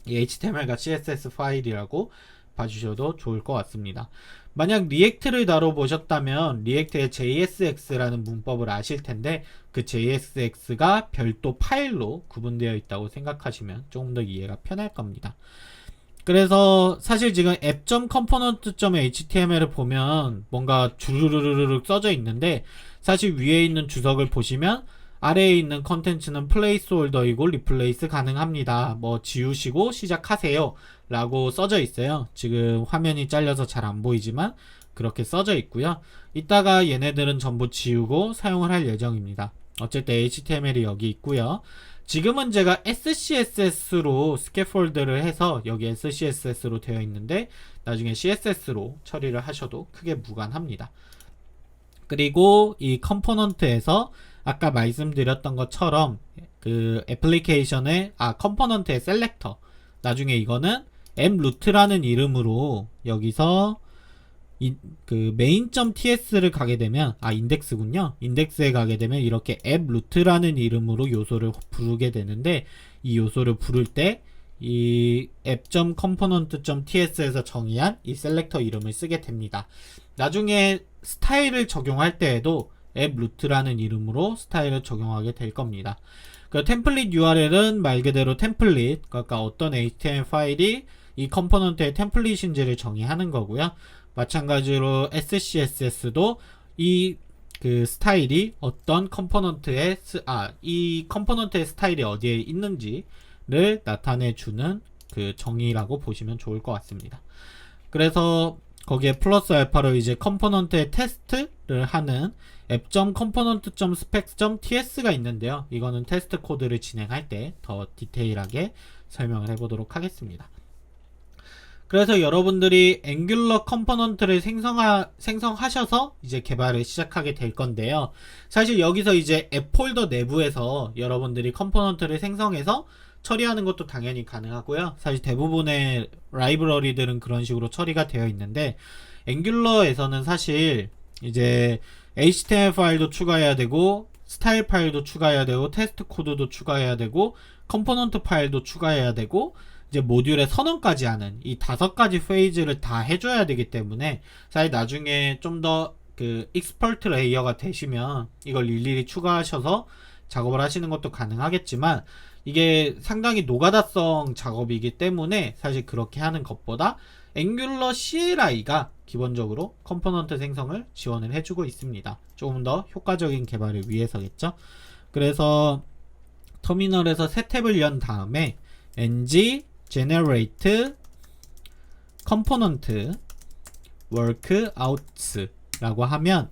A: 이 HTML과 CSS 파일이라고 봐주셔도 좋을 것 같습니다. 만약 리액트를 다뤄보셨다면 리액트의 JSX라는 문법을 아실 텐데 그 JSX가 별도 파일로 구분되어 있다고 생각하시면 조금 더 이해가 편할 겁니다. 그래서 사실 지금 app.component.html을 보면 뭔가 주르르르륵 써져 있는데 사실 위에 있는 주석을 보시면 아래에 있는 컨텐츠는 플레이스홀더이고 리플레이스 가능합니다. 뭐 지우시고 시작하세요 라고 써져 있어요. 지금 화면이 잘려서 잘 안 보이지만 그렇게 써져 있고요. 이따가 얘네들은 전부 지우고 사용을 할 예정입니다. 어쨌든 HTML이 여기 있고요. 지금은 제가 SCSS로 스캐폴드를 해서 여기 SCSS로 되어 있는데 나중에 CSS로 처리를 하셔도 크게 무관합니다. 그리고 이 컴포넌트에서 아까 말씀드렸던 것처럼 그 애플리케이션의 컴포넌트의 셀렉터 나중에 이거는 앱루트라는 이름으로 여기서 그 main.ts를 가게 되면 인덱스군요. 인덱스에 가게 되면 이렇게 앱 루트라는 이름으로 요소를 부르게 되는데 이 요소를 부를 때 이 app.component.ts에서 정의한 이 셀렉터 이름을 쓰게 됩니다. 나중에 스타일을 적용할 때에도 앱 루트라는 이름으로 스타일을 적용하게 될 겁니다. 그 템플릿 URL은 말 그대로 템플릿, 그러니까 어떤 HTML 파일이 이 컴포넌트의 템플릿인지를 정의하는 거고요. 마찬가지로 SCSS도 이 그 스타일이 어떤 컴포넌트의 이 컴포넌트의 스타일이 어디에 있는지를 나타내 주는 그 정의라고 보시면 좋을 것 같습니다. 그래서 거기에 플러스 알파로 이제 컴포넌트의 테스트를 하는 app.component.specs.ts가 있는데요. 이거는 테스트 코드를 진행할 때 더 디테일하게 설명을 해보도록 하겠습니다. 그래서 여러분들이 앵귤러 컴포넌트를 생성하셔서 이제 개발을 시작하게 될 건데요. 사실 여기서 이제 앱 폴더 내부에서 여러분들이 컴포넌트를 생성해서 처리하는 것도 당연히 가능하고요. 사실 대부분의 라이브러리들은 그런 식으로 처리가 되어 있는데 앵귤러에서는 사실 이제 HTML 파일도 추가해야 되고 스타일 파일도 추가해야 되고 테스트 코드도 추가해야 되고 컴포넌트 파일도 추가해야 되고 이제 모듈의 선언까지 하는 이 5가지 페이지를 다 해줘야 되기 때문에 사실 나중에 좀 더 그 익스퍼트 레이어가 되시면 이걸 일일이 추가하셔서 작업을 하시는 것도 가능하겠지만 이게 상당히 노가다성 작업이기 때문에 사실 그렇게 하는 것보다 앵귤러 CLI가 기본적으로 컴포넌트 생성을 지원을 해주고 있습니다. 조금 더 효과적인 개발을 위해서겠죠. 그래서 터미널에서 새 탭을 연 다음에 ng generate component workouts 라고 하면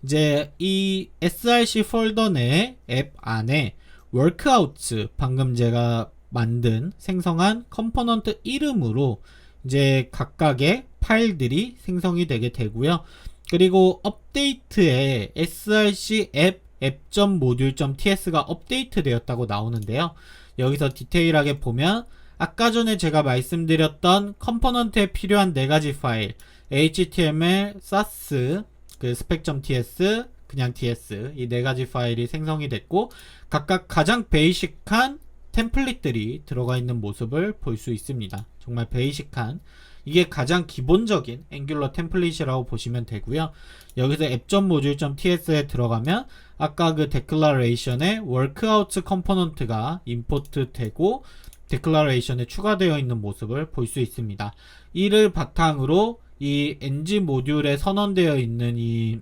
A: 이제 이 src 폴더 내 앱 안에 workouts 방금 제가 만든 생성한 컴포넌트 이름으로 이제 각각의 파일들이 생성이 되게 되고요. 그리고 업데이트에 src app.module.ts가 업데이트 되었다고 나오는데요. 여기서 디테일하게 보면 아까 전에 제가 말씀드렸던 컴포넌트에 필요한 4가지 파일 HTML, SAS, 그 spec.ts, 그냥 ts 이 4가지 파일이 생성이 됐고 각각 가장 베이식한 템플릿들이 들어가 있는 모습을 볼 수 있습니다. 정말 베이식한 이게 가장 기본적인 앵귤러 템플릿이라고 보시면 되고요. 여기서 app.module.ts에 들어가면 아까 그 declaration에 workouts 컴포넌트가 임포트 되고 declaration에 추가되어 있는 모습을 볼 수 있습니다. 이를 바탕으로 이 ng 모듈에 선언되어 있는 이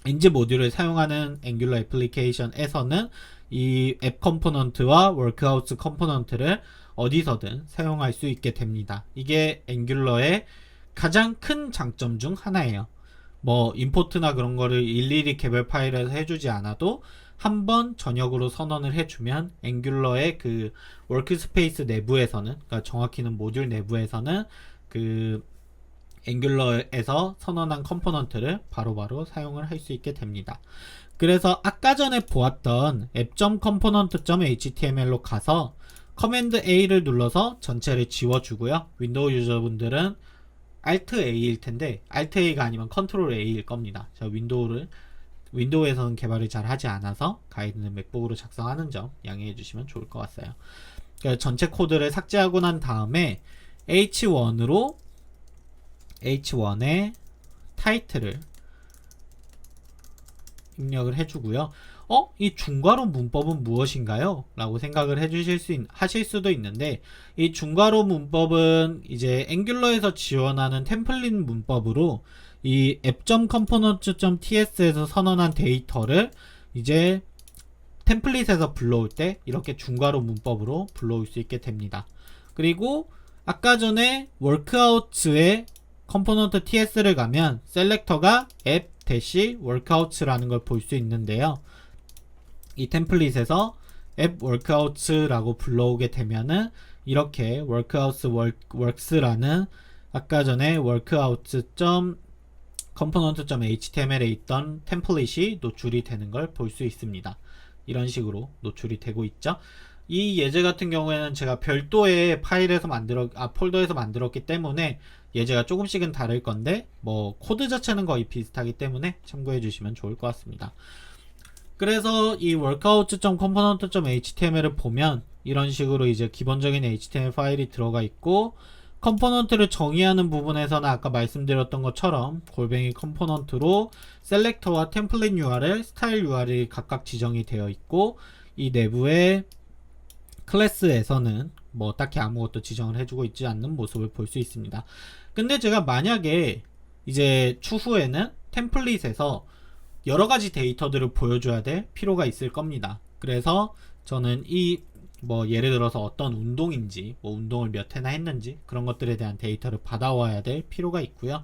A: ng 모듈을 사용하는 앵귤러 애플리케이션에서는 이 앱 컴포넌트와 workouts 컴포넌트를 어디서든 사용할 수 있게 됩니다. 이게 앵귤러의 가장 큰 장점 중 하나예요. 뭐 임포트나 그런 거를 일일이 개별 파일에서 해주지 않아도 한번 전역으로 선언을 해주면 앵귤러의 그 워크스페이스 내부에서는, 그러니까 정확히는 모듈 내부에서는 그 앵귤러에서 선언한 컴포넌트를 바로바로 사용을 할 수 있게 됩니다. 그래서 아까 전에 보았던 app.component.html로 가서 커맨드 A를 눌러서 전체를 지워주고요. 윈도우 유저분들은 Alt A일 텐데 Alt A가 아니면 Ctrl A일 겁니다. 자, 윈도우에서는 개발을 잘 하지 않아서 가이드는 맥북으로 작성하는 점 양해해 주시면 좋을 것 같아요. 그러니까 전체 코드를 삭제하고 난 다음에 H1에 타이틀을 입력을 해주고요. 이 중괄호 문법은 무엇인가요? 라고 생각을 하실 수도 있는데, 이 중괄호 문법은 이제 앵귤러에서 지원하는 템플릿 문법으로 이 app.component.ts에서 선언한 데이터를 이제 템플릿에서 불러올 때 이렇게 중괄호 문법으로 불러올 수 있게 됩니다. 그리고 아까 전에 workouts의 컴포넌트 ts를 가면 셀렉터가 app-workouts라는 걸 볼 수 있는데요. 이 템플릿에서 app workouts라고 불러오게 되면은 이렇게 workouts works라는 아까 전에 workouts.component.html에 있던 템플릿이 노출이 되는 걸 볼 수 있습니다. 이런 식으로 노출이 되고 있죠. 이 예제 같은 경우에는 제가 별도의 파일에서 폴더에서 만들었기 때문에 예제가 조금씩은 다를 건데 뭐 코드 자체는 거의 비슷하기 때문에 참고해 주시면 좋을 것 같습니다. 그래서 이 workout.component.html을 보면 이런 식으로 이제 기본적인 HTML 파일이 들어가 있고, 컴포넌트를 정의하는 부분에서는 아까 말씀드렸던 것처럼 골뱅이 컴포넌트로 셀렉터와 템플릿 URL, 스타일 URL이 각각 지정이 되어 있고, 이 내부의 클래스에서는 뭐 딱히 아무것도 지정을 해주고 있지 않는 모습을 볼 수 있습니다. 근데 제가 만약에 이제 추후에는 템플릿에서 여러가지 데이터들을 보여줘야 될 필요가 있을 겁니다. 그래서 저는 이 뭐 예를 들어서 어떤 운동인지, 뭐 운동을 몇 회나 했는지 그런 것들에 대한 데이터를 받아와야 될 필요가 있고요.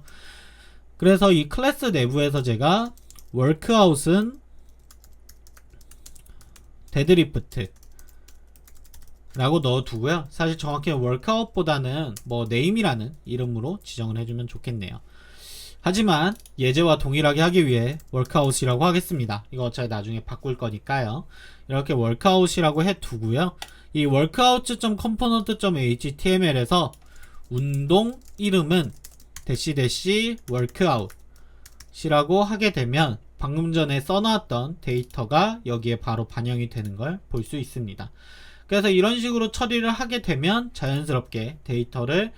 A: 그래서 이 클래스 내부에서 제가 workout은 데드리프트 라고 넣어두고요. 사실 정확히는 workout보다는 뭐 name이라는 이름으로 지정을 해주면 좋겠네요. 하지만 예제와 동일하게 하기 위해 workout이라고 하겠습니다. 이거 어차피 나중에 바꿀 거니까요. 이렇게 workout이라고 해두고요. 이 workout.component.html에서 운동 이름은 workout이라고 하게 되면 방금 전에 써놨던 데이터가 여기에 바로 반영이 되는 걸 볼 수 있습니다. 그래서 이런 식으로 처리를 하게 되면 자연스럽게 데이터를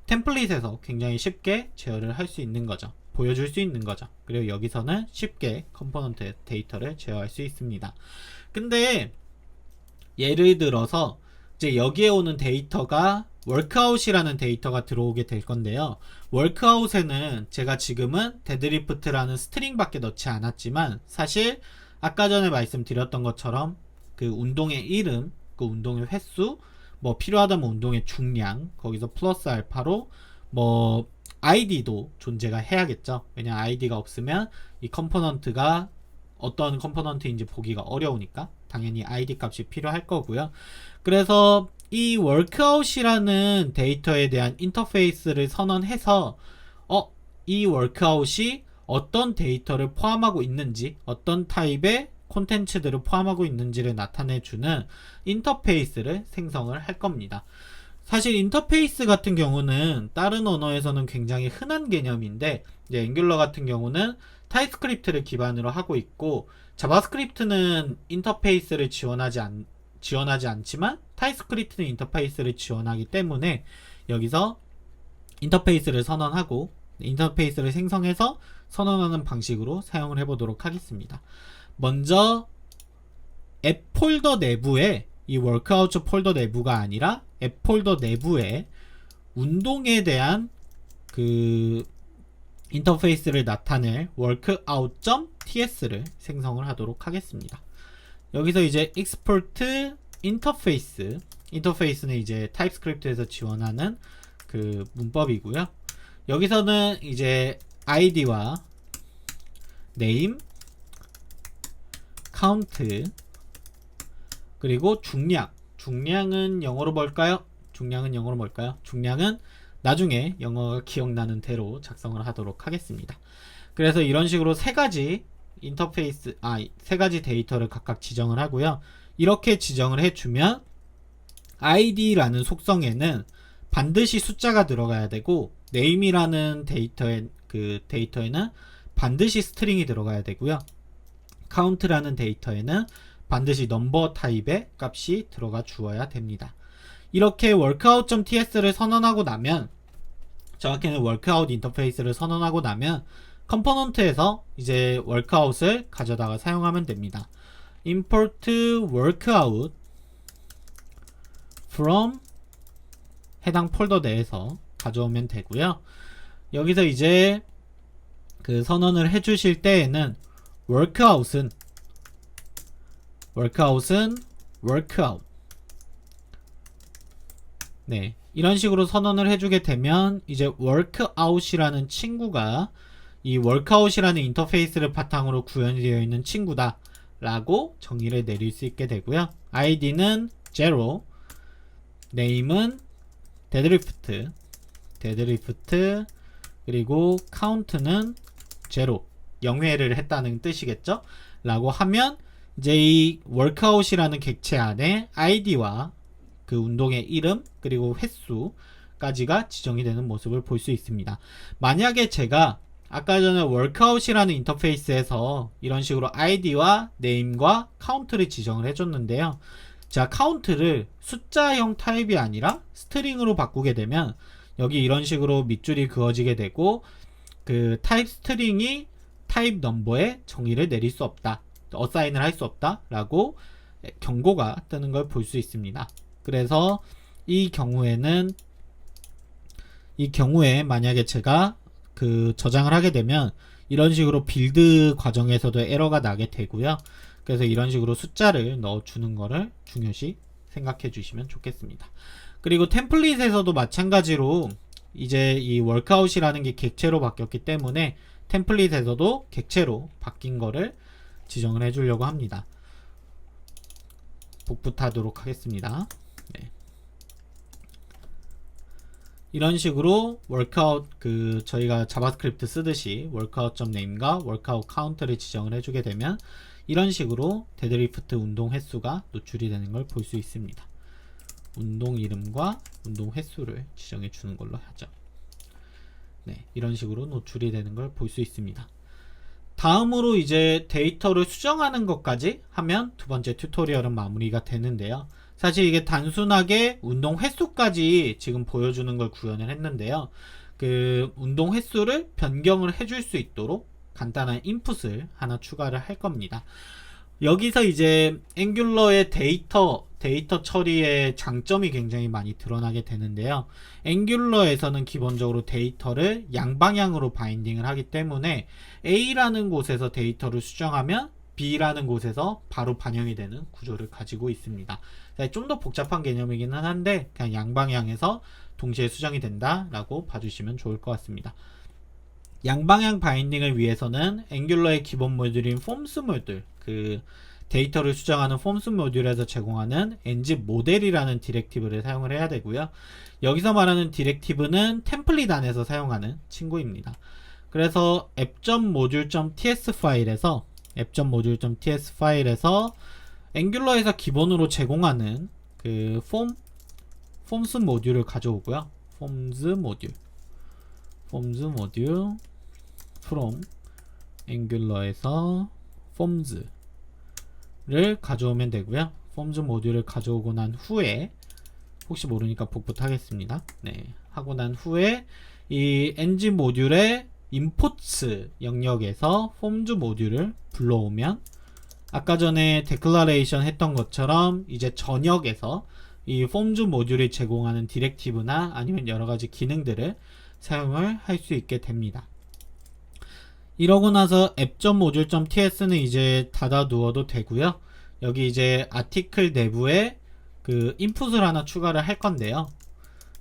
A: 템플릿에서 굉장히 쉽게 제어를 할 수 있는 거죠. 보여줄 수 있는 거죠. 그리고 여기서는 쉽게 컴포넌트 데이터를 제어할 수 있습니다. 근데 예를 들어서 이제 여기에 오는 데이터가 workout이라는 데이터가 들어오게 될 건데요. workout에는 제가 지금은 데드리프트라는 스트링밖에 넣지 않았지만, 사실 아까 전에 말씀드렸던 것처럼 그 운동의 이름, 그 운동의 횟수, 뭐 필요하다면 운동의 중량, 거기서 플러스 알파로 뭐 id도 존재가 해야겠죠. 왜냐 id가 없으면 이 컴포넌트가 어떤 컴포넌트인지 보기가 어려우니까 당연히 id 값이 필요할 거고요. 그래서 이 workout이라는 데이터에 대한 인터페이스를 선언해서 이 workout이 어떤 데이터를 포함하고 있는지, 어떤 타입의 콘텐츠들을 포함하고 있는지를 나타내주는 인터페이스를 생성을 할 겁니다. 사실 인터페이스 같은 경우는 다른 언어에서는 굉장히 흔한 개념인데, 이제 앵귤러 같은 경우는 타입스크립트를 기반으로 하고 있고, 자바스크립트는 인터페이스를 지원하지 않지만 타입스크립트는 인터페이스를 지원하기 때문에 여기서 인터페이스를 선언하고 인터페이스를 생성해서 선언하는 방식으로 사용을 해보도록 하겠습니다. 먼저 앱 폴더 내부에, 이 workout 폴더 내부가 아니라 앱 폴더 내부에 운동에 대한 그 인터페이스를 나타낼 workout.ts를 생성을 하도록 하겠습니다. 여기서 이제 export 인터페이스는 이제 타입스크립트에서 지원하는 그 문법이고요. 여기서는 이제 id와 name, count, 그리고 중량은 영어로 뭘까요? 중량은 나중에 영어가 기억나는 대로 작성을 하도록 하겠습니다. 그래서 이런 식으로 세 가지 데이터를 각각 지정을 하고요. 이렇게 지정을 해주면 id라는 속성에는 반드시 숫자가 들어가야 되고, name이라는 데이터에는 반드시 스트링이 들어가야 되고요. count라는 데이터에는 반드시 넘버 타입의 값이 들어가 주어야 됩니다. 이렇게 workout.ts를 선언하고 나면, 정확히는 workout 인터페이스를 선언하고 나면 컴포넌트에서 이제 workout을 가져다가 사용하면 됩니다. import workout from 해당 폴더 내에서 가져오면 되고요. 여기서 이제 그 선언을 해주실 때에는 workout은 workout, 네, 이런 식으로 선언을 해주게 되면 이제 workout이라는 친구가 이 workout이라는 인터페이스를 바탕으로 구현이 되어 있는 친구다 라고 정의를 내릴 수 있게 되고요. id는 0, name은 데드리프트, 그리고 count는 0, 0회를 했다는 뜻이겠죠? 라고 하면 이제 이 workout이라는 객체 안에 id와 그 운동의 이름 그리고 횟수까지가 지정이 되는 모습을 볼 수 있습니다. 만약에 제가 아까 전에 workout이라는 인터페이스에서 이런 식으로 id와 name과 count를 지정을 해줬는데요. 자, count를 숫자형 타입이 아니라 스트링으로 바꾸게 되면 여기 이런 식으로 밑줄이 그어지게 되고 그 타입 스트링이 타입 넘버에 정의를 내릴 수 없다, 어사인을 할 수 없다 라고 경고가 뜨는 걸 볼 수 있습니다. 그래서 이 경우에 만약에 제가 그 저장을 하게 되면 이런 식으로 빌드 과정에서도 에러가 나게 되고요. 그래서 이런 식으로 숫자를 넣어주는 거를 중요시 생각해 주시면 좋겠습니다. 그리고 템플릿에서도 마찬가지로 이제 이 workout이라는 게 객체로 바뀌었기 때문에 템플릿에서도 객체로 바뀐 거를 지정을 해 주려고 합니다. 복붙하도록 하겠습니다. 네. 이런 식으로 workout 그 저희가 자바스크립트 쓰듯이 workout.name과 workout count를 지정을 해주게 되면 이런 식으로 데드리프트 운동 횟수가 노출이 되는 걸 볼 수 있습니다. 운동 이름과 운동 횟수를 지정해 주는 걸로 하죠. 네, 이런 식으로 노출이 되는 걸 볼 수 있습니다. 다음으로 이제 데이터를 수정하는 것까지 하면 두 번째 튜토리얼은 마무리가 되는데요. 사실 이게 단순하게 운동 횟수까지 지금 보여주는 걸 구현을 했는데요. 그 운동 횟수를 변경을 해줄 수 있도록 간단한 인풋을 하나 추가를 할 겁니다. 여기서 이제 앵귤러의 데이터 처리의 장점이 굉장히 많이 드러나게 되는데요. 앵귤러에서는 기본적으로 데이터를 양방향으로 바인딩을 하기 때문에 A라는 곳에서 데이터를 수정하면 B라는 곳에서 바로 반영이 되는 구조를 가지고 있습니다. 좀 더 복잡한 개념이기는 한데 그냥 양방향에서 동시에 수정이 된다라고 봐주시면 좋을 것 같습니다. 양방향 바인딩을 위해서는 앵귤러의 기본 모듈인 폼스 모듈, 그 데이터를 수정하는 폼스 모듈에서 제공하는 ng 모델이라는 디렉티브를 사용을 해야 되고요. 여기서 말하는 디렉티브는 템플릿 안에서 사용하는 친구입니다. 그래서 app.module.ts 파일에서 앵귤러에서 기본으로 제공하는 그 폼스 모듈을 가져오고요. 폼스 모듈 from 앵귤러에서 폼스를 가져오면 되고요. 폼스 모듈을 가져오고 난 후에 혹시 모르니까 복붙하겠습니다. 네, 하고 난 후에 이 ng 모듈의 imports 영역에서 폼즈 모듈을 불러오면 아까 전에 데클러레이션 했던 것처럼 이제 전역에서 이 폼즈 모듈이 제공하는 디렉티브나 아니면 여러가지 기능들을 사용을 할 수 있게 됩니다. 이러고 나서 app.module.ts는 이제 닫아 두어도 되고요. 여기 이제 아티클 내부에 그 인풋을 하나 추가를 할 건데요.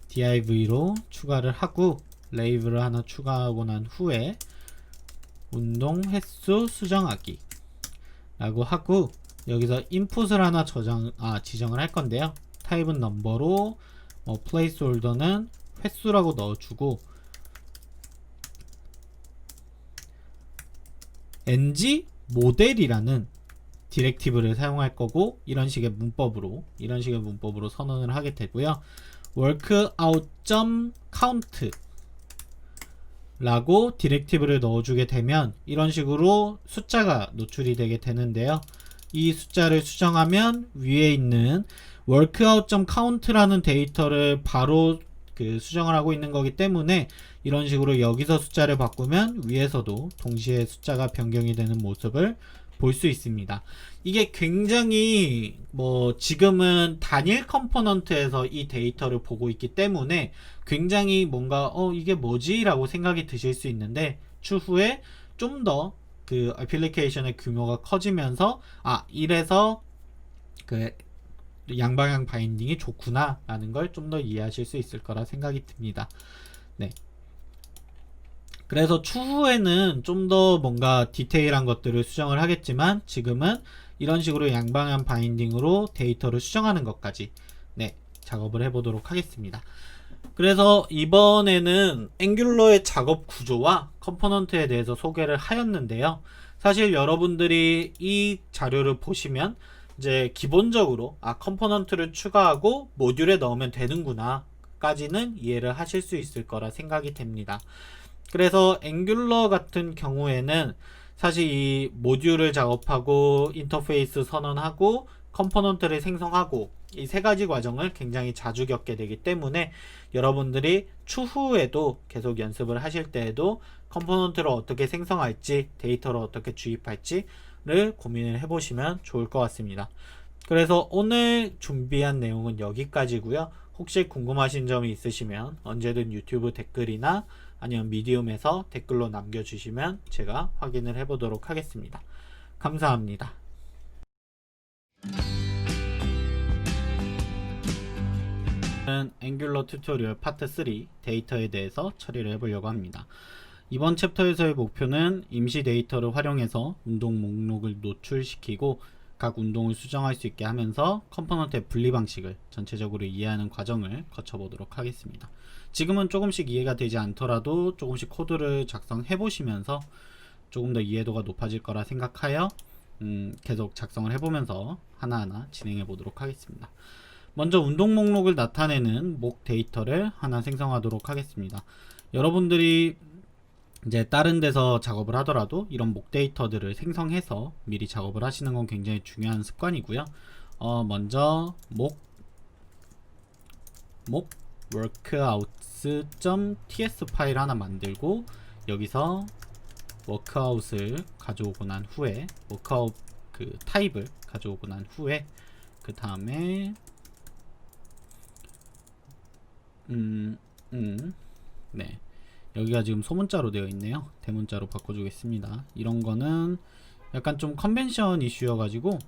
A: div로 추가를 하고 레이블을 하나 추가하고 난 후에 운동 횟수 수정하기 라고 하고 여기서 인풋을 하나 지정을 할 건데요. 타입은 넘버로 placeholder는 횟수라고 넣어주고 ng 모델이라는 디렉티브를 사용할 거고 이런 식의 문법으로 선언을 하게 되고요. workout.count 라고 디렉티브를 넣어주게 되면 이런 식으로 숫자가 노출이 되게 되는데요. 이 숫자를 수정하면 위에 있는 workout.count라는 데이터를 바로 그 수정을 하고 있는 거기 때문에 이런 식으로 여기서 숫자를 바꾸면 위에서도 동시에 숫자가 변경이 되는 모습을 볼 수 있습니다. 이게 굉장히 지금은 단일 컴포넌트에서 이 데이터를 보고 있기 때문에 굉장히 뭔가 이게 뭐지? 라고 생각이 드실 수 있는데 추후에 좀 더 그 애플리케이션의 규모가 커지면서 이래서 그 양방향 바인딩이 좋구나 라는 걸 좀 더 이해하실 수 있을 거라 생각이 듭니다. 네. 그래서 추후에는 좀 더 뭔가 디테일한 것들을 수정을 하겠지만 지금은 이런 식으로 양방향 바인딩으로 데이터를 수정하는 것까지 작업을 해보도록 하겠습니다. 그래서 이번에는 앵귤러의 작업 구조와 컴포넌트에 대해서 소개를 하였는데요. 사실 여러분들이 이 자료를 보시면 이제 기본적으로 컴포넌트를 추가하고 모듈에 넣으면 되는구나 까지는 이해를 하실 수 있을 거라 생각이 됩니다. 그래서 앵귤러 같은 경우에는 사실 이 모듈을 작업하고 인터페이스 선언하고 컴포넌트를 생성하고 이 세 가지 과정을 굉장히 자주 겪게 되기 때문에 여러분들이 추후에도 계속 연습을 하실 때에도 컴포넌트를 어떻게 생성할지 데이터를 어떻게 주입할지를 고민을 해보시면 좋을 것 같습니다. 그래서 오늘 준비한 내용은 여기까지고요. 혹시 궁금하신 점이 있으시면 언제든 유튜브 댓글이나 아니면 미디움에서 댓글로 남겨주시면 제가 확인을 해보도록 하겠습니다. 감사합니다. 앵귤러 튜토리얼 파트 3 데이터에 대해서 처리를 해보려고 합니다. 이번 챕터에서의 목표는 임시 데이터를 활용해서 운동 목록을 노출시키고 각 운동을 수정할 수 있게 하면서 컴포넌트의 분리 방식을 전체적으로 이해하는 과정을 거쳐보도록 하겠습니다. 지금은 조금씩 이해가 되지 않더라도 조금씩 코드를 작성해 보시면서 조금 더 이해도가 높아질 거라 생각하여 계속 작성을 해보면서 하나하나 진행해 보도록 하겠습니다. 먼저 운동 목록을 나타내는 목 데이터를 하나 생성하도록 하겠습니다. 여러분들이 이제 다른 데서 작업을 하더라도 이런 목 데이터들을 생성해서 미리 작업을 하시는 건 굉장히 중요한 습관이고요. 먼저 목 workouts.ts 파일 하나 만들고 여기서 워크아웃을 가져오고 난 후에 워크아웃 그 타입을 가져오고 난 후에 그 다음에 네, 여기가 지금 소문자로 되어 있네요. 대문자로 바꿔주겠습니다. 이런 거는 약간 좀 컨벤션 이슈여 가지고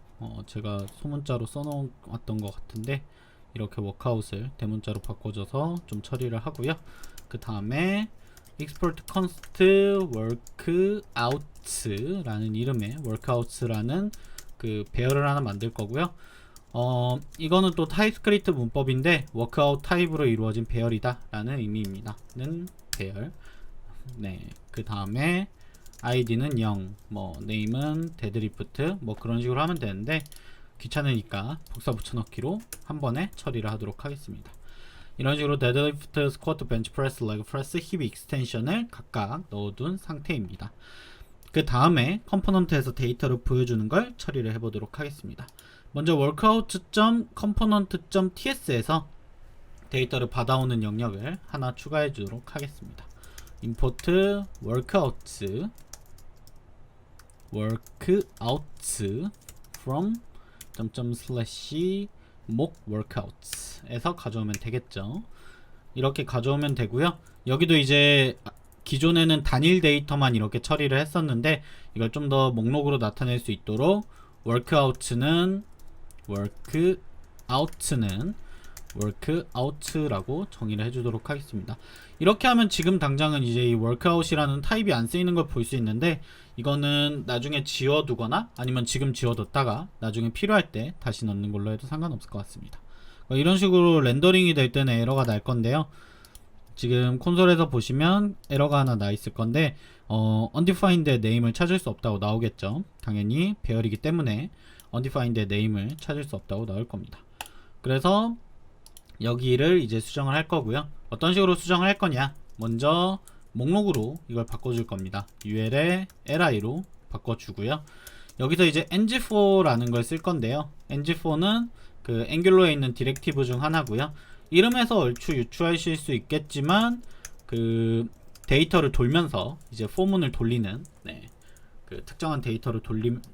A: 제가 소문자로 써놓았던 것 같은데 이렇게 워크아웃을 대문자로 바꿔줘서 좀 처리를 하고요. 그 다음에 export const workouts 라는 이름의 workouts라는 그 배열을 하나 만들 거고요. 이거는 또 타입스크립트 문법인데 워크아웃 타입으로 이루어진 배열이다 라는 의미입니다. 는 배열. 네, 그 다음에 id는 0, 뭐 name은 데드리프트 뭐 그런 식으로 하면 되는데 귀찮으니까 복사 붙여넣기로 한 번에 처리를 하도록 하겠습니다. 이런 식으로 데드리프트, 스쿼트, 벤치프레스, 레그프레스, 힙 익스텐션을 각각 넣어둔 상태입니다. 그 다음에 컴포넌트에서 데이터를 보여주는 걸 처리를 해보도록 하겠습니다. 먼저 workout.component.ts에서 데이터를 받아오는 영역을 하나 추가해 주도록 하겠습니다. import workouts from mock workouts 에서 가져오면 되겠죠. 이렇게 가져오면 되고요. 여기도 이제 기존에는 단일 데이터만 이렇게 처리를 했었는데 이걸 좀 더 목록으로 나타낼 수 있도록 workout는 workout라고 정의를 해주도록 하겠습니다. 이렇게 하면 지금 당장은 이제 이 workout이라는 타입이 안 쓰이는 걸 볼 수 있는데 이거는 나중에 지워두거나 아니면 지금 지워뒀다가 나중에 필요할 때 다시 넣는 걸로 해도 상관없을 것 같습니다. 이런 식으로 렌더링이 될 때는 에러가 날 건데요. 지금 콘솔에서 보시면 에러가 하나 나 있을 건데 undefined name을 찾을 수 없다고 나오겠죠. 당연히 배열이기 때문에 undefined name을 찾을 수 없다고 나올 겁니다. 그래서 여기를 이제 수정을 할 거고요. 어떤 식으로 수정을 할 거냐, 먼저 목록으로 이걸 바꿔줄 겁니다. ul에 li로 바꿔주고요. 여기서 이제 ng4라는 걸 쓸 건데요. ng4는 그 앵귤러에 있는 디렉티브 중 하나고요. 이름에서 얼추 유추하실 수 있겠지만 그 데이터를 돌면서 이제 포문을 돌리는 그 특정한 데이터를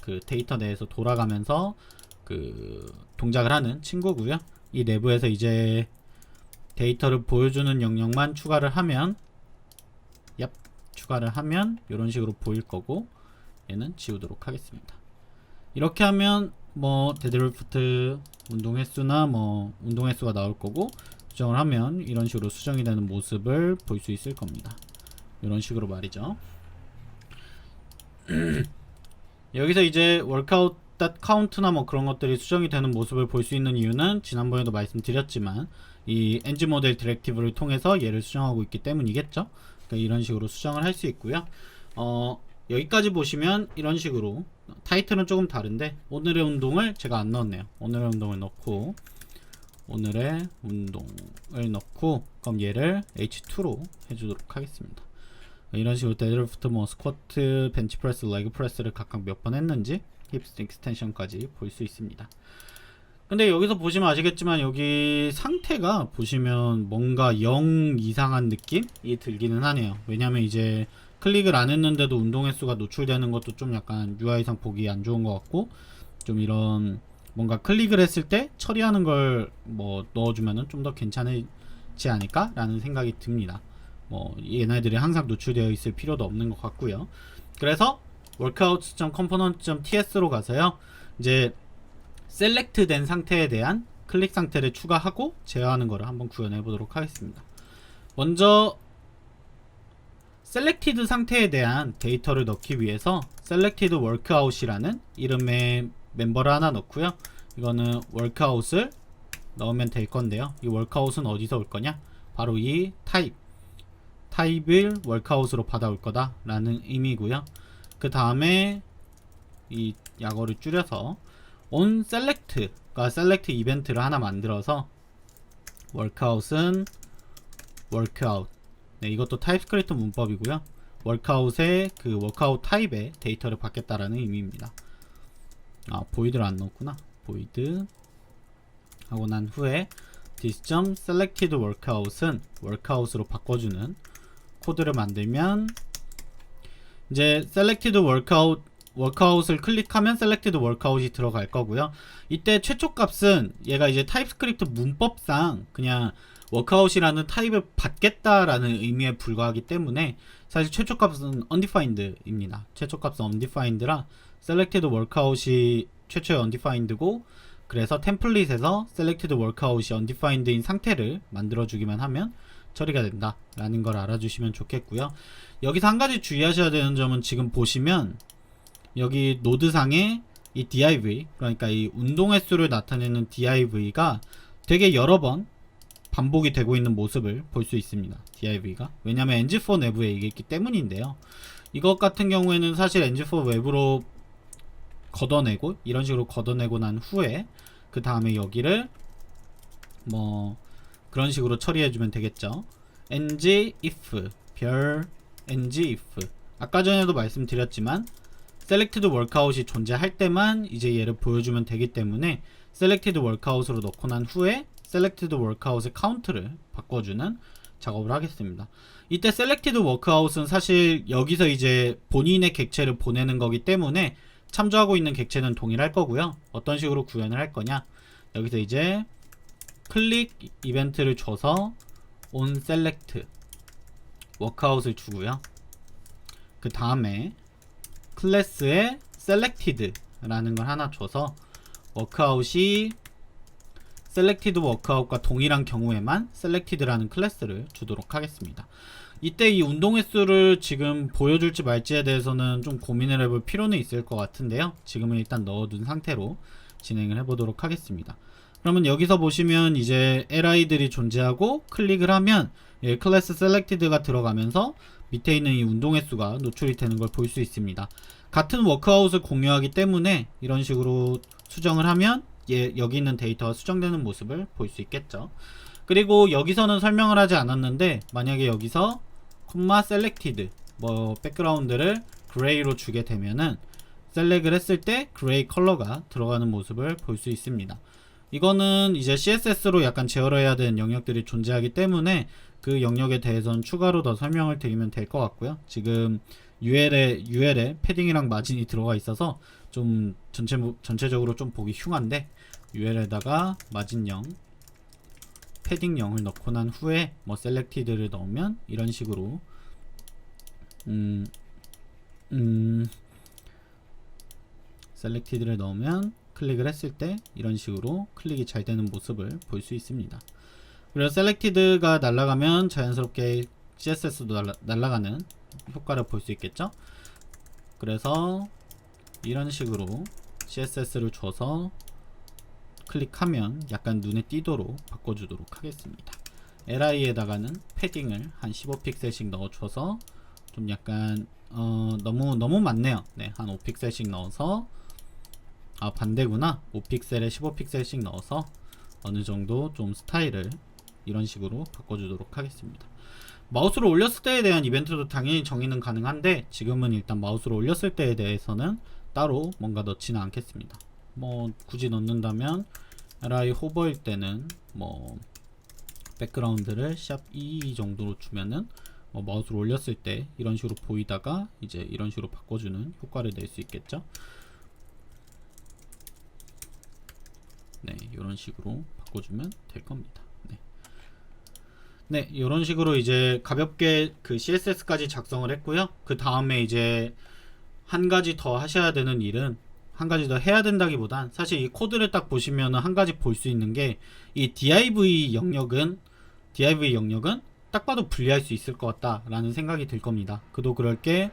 A: 그 데이터 내에서 돌아가면서 그 동작을 하는 친구고요. 이 내부에서 이제 데이터를 보여주는 영역만 추가를 하면 이런 식으로 보일 거고 얘는 지우도록 하겠습니다. 이렇게 하면 뭐 데드리프트 운동 횟수나 뭐 운동 횟수가 나올 거고 수정을 하면 이런 식으로 수정이 되는 모습을 볼 수 있을 겁니다. 이런 식으로 말이죠. 여기서 이제 workout count나 뭐 그런 것들이 수정이 되는 모습을 볼 수 있는 이유는 지난번에도 말씀드렸지만 이 ng 모델 디렉티브를 통해서 얘를 수정하고 있기 때문이겠죠. 그러니까 이런 식으로 수정을 할 수 있고요. 여기까지 보시면 이런 식으로 타이틀은 조금 다른데 오늘의 운동을 제가 안 넣었네요. 오늘의 운동을 넣고 오늘의 운동을 넣고 그럼 얘를 H2로 해주도록 하겠습니다. 이런 식으로 데드리프트, 뭐 스쿼트, 벤치프레스, 레그프레스를 각각 몇 번 했는지 힙스 익스텐션까지 볼 수 있습니다. 근데 여기서 보시면 아시겠지만 여기 상태가 보시면 뭔가 0 이상한 느낌이 들기는 하네요. 왜냐면 이제 클릭을 안 했는데도 운동 횟수가 노출되는 것도 좀 약간 UI상 보기 안 좋은 것 같고, 좀 이런 뭔가 클릭을 했을 때 처리하는 걸 뭐 넣어주면은 좀 더 괜찮지 않을까 라는 생각이 듭니다. 뭐 얘네들이 항상 노출되어 있을 필요도 없는 것 같고요. 그래서 workouts.component.ts로 가서요, 이제 셀렉트 된 상태에 대한 클릭 상태를 추가하고 제어하는 거를 한번 구현해 보도록 하겠습니다. 먼저 셀렉티드 상태에 대한 데이터를 넣기 위해서 selected workout이라는 이름의 멤버를 하나 넣고요. 이거는 workout을 넣으면 될 건데요. 이 workout은 어디서 올 거냐? 바로 이 타입을 workout으로 받아올 거다 라는 의미고요. 그 다음에 이 약어를 줄여서 on select가 select 이벤트를 하나 만들어서 workout은 workout, 네, 이것도 타입스크립트 문법이고요. workout의 그 workout 타입의 데이터를 받겠다라는 의미입니다. 아, void를 안 넣었구나. void 하고 난 후에 this.selected workout은 workout으로 바꿔주는 코드를 만들면 이제 selected workout을 클릭하면 selected workout이 들어갈 거고요. 이때 최초 값은 얘가 이제 타입스크립트 문법상 그냥 workout이라는 타입을 받겠다라는 의미에 불과하기 때문에 사실 최초 값은 undefined입니다. 최초 값은 undefined라 selected workout이 최초의 undefined고, 그래서 템플릿에서 selected workout이 undefined인 상태를 만들어주기만 하면 처리가 된다 라는 걸 알아주시면 좋겠고요. 여기서 한 가지 주의하셔야 되는 점은 지금 보시면 여기 노드상에 이 div, 그러니까 이 운동 횟수를 나타내는 div가 되게 여러 번 반복이 되고 있는 모습을 볼 수 있습니다. div가 왜냐면 ng4 내부에 이게 있기 때문인데요. 이것 같은 경우에는 사실 ng4 외부로 걷어내고 이런 식으로 걷어내고 난 후에 그 다음에 여기를 뭐 그런 식으로 처리해주면 되겠죠. ng if 별 ng if, 아까 전에도 말씀드렸지만 selected workout이 존재할 때만 이제 얘를 보여주면 되기 때문에 selected workout으로 넣고 난 후에 selected workout의 카운트를 바꿔주는 작업을 하겠습니다. 이때 selected workout은 사실 여기서 이제 본인의 객체를 보내는 거기 때문에 참조하고 있는 객체는 동일할 거고요. 어떤 식으로 구현을 할 거냐, 여기서 이제 클릭 이벤트를 줘서 on select workout을 주고요. 그 다음에 클래스에 selected 라는 걸 하나 줘서 workout이 selected workout과 동일한 경우에만 selected라는 클래스를 주도록 하겠습니다. 이때 이 운동 횟수를 지금 보여줄지 말지에 대해서는 좀 고민을 해볼 필요는 있을 것 같은데요. 지금은 일단 넣어둔 상태로 진행을 해보도록 하겠습니다. 그러면 여기서 보시면 이제 li들이 존재하고 클릭을 하면 클래스 selected가 들어가면서 밑에 있는 이 운동 횟수가 노출이 되는 걸 볼 수 있습니다. 같은 워크아웃을 공유하기 때문에 이런 식으로 수정을 하면 여기 있는 데이터가 수정되는 모습을 볼 수 있겠죠. 그리고 여기서는 설명을 하지 않았는데 만약에 여기서 콤마 selected 뭐 백그라운드를 그레이로 주게 되면은 셀렉을 했을 때 그레이 컬러가 들어가는 모습을 볼 수 있습니다. 이거는 이제 CSS로 약간 제어해야 되는 영역들이 존재하기 때문에 그 영역에 대해서는 추가로 더 설명을 드리면 될 것 같고요. 지금 UL에 패딩이랑 마진이 들어가 있어서 좀 전체적으로 좀 보기 흉한데, UL에다가 마진 0, 패딩 0을 넣고 난 후에 뭐 selected를 넣으면 이런 식으로 selected를 넣으면 클릭을 했을 때 이런 식으로 클릭이 잘 되는 모습을 볼 수 있습니다. 그리고 selected가 날아가면 자연스럽게 CSS도 날아가는 효과를 볼 수 있겠죠. 그래서 이런 식으로 CSS를 줘서 클릭하면 약간 눈에 띄도록 바꿔주도록 하겠습니다. li에다가는 패딩을 한 15픽셀씩 넣어줘서 좀 약간 너무 많네요. 네, 한 5픽셀씩 넣어서, 반대구나. 5픽셀에 15픽셀씩 넣어서 어느 정도 좀 스타일을 이런 식으로 바꿔주도록 하겠습니다. 마우스로 올렸을 때에 대한 이벤트도 당연히 정의는 가능한데, 지금은 일단 마우스로 올렸을 때에 대해서는 따로 뭔가 넣지는 않겠습니다. 뭐 굳이 넣는다면 li 호버일 때는 뭐 백그라운드를 샵2 정도로 주면은 마우스로 올렸을 때 이런 식으로 보이다가 이제 이런 식으로 바꿔주는 효과를 낼 수 있겠죠. 네, 이런 식으로 바꿔주면 될 겁니다. 네, 이런 식으로 이제 가볍게 그 CSS까지 작성을 했고요. 그 다음에 이제 한 가지 더 하셔야 되는 일은, 한 가지 더 해야 된다기보단 사실 이 코드를 딱 보시면은 한 가지 볼 수 있는 게, 이 div 영역은 딱 봐도 분리할 수 있을 것 같다라는 생각이 들 겁니다. 그도 그럴 게,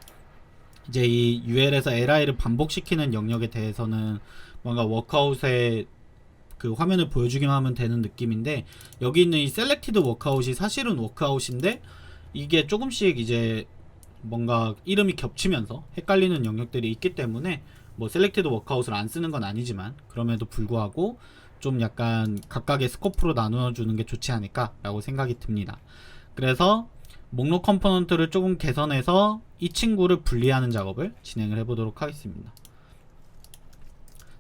A: 이제 이 UL에서 li를 반복시키는 영역에 대해서는 뭔가 워크아웃에 그 화면을 보여주기만 하면 되는 느낌인데, 여기 있는 이 셀렉티드 워크아웃이 사실은 워크아웃인데 이게 조금씩 이제 뭔가 이름이 겹치면서 헷갈리는 영역들이 있기 때문에, 뭐 셀렉티드 워크아웃을 안 쓰는 건 아니지만 그럼에도 불구하고 좀 약간 각각의 스코프로 나누어 주는 게 좋지 않을까 라고 생각이 듭니다. 그래서 목록 컴포넌트를 조금 개선해서 이 친구를 분리하는 작업을 진행을 해 보도록 하겠습니다.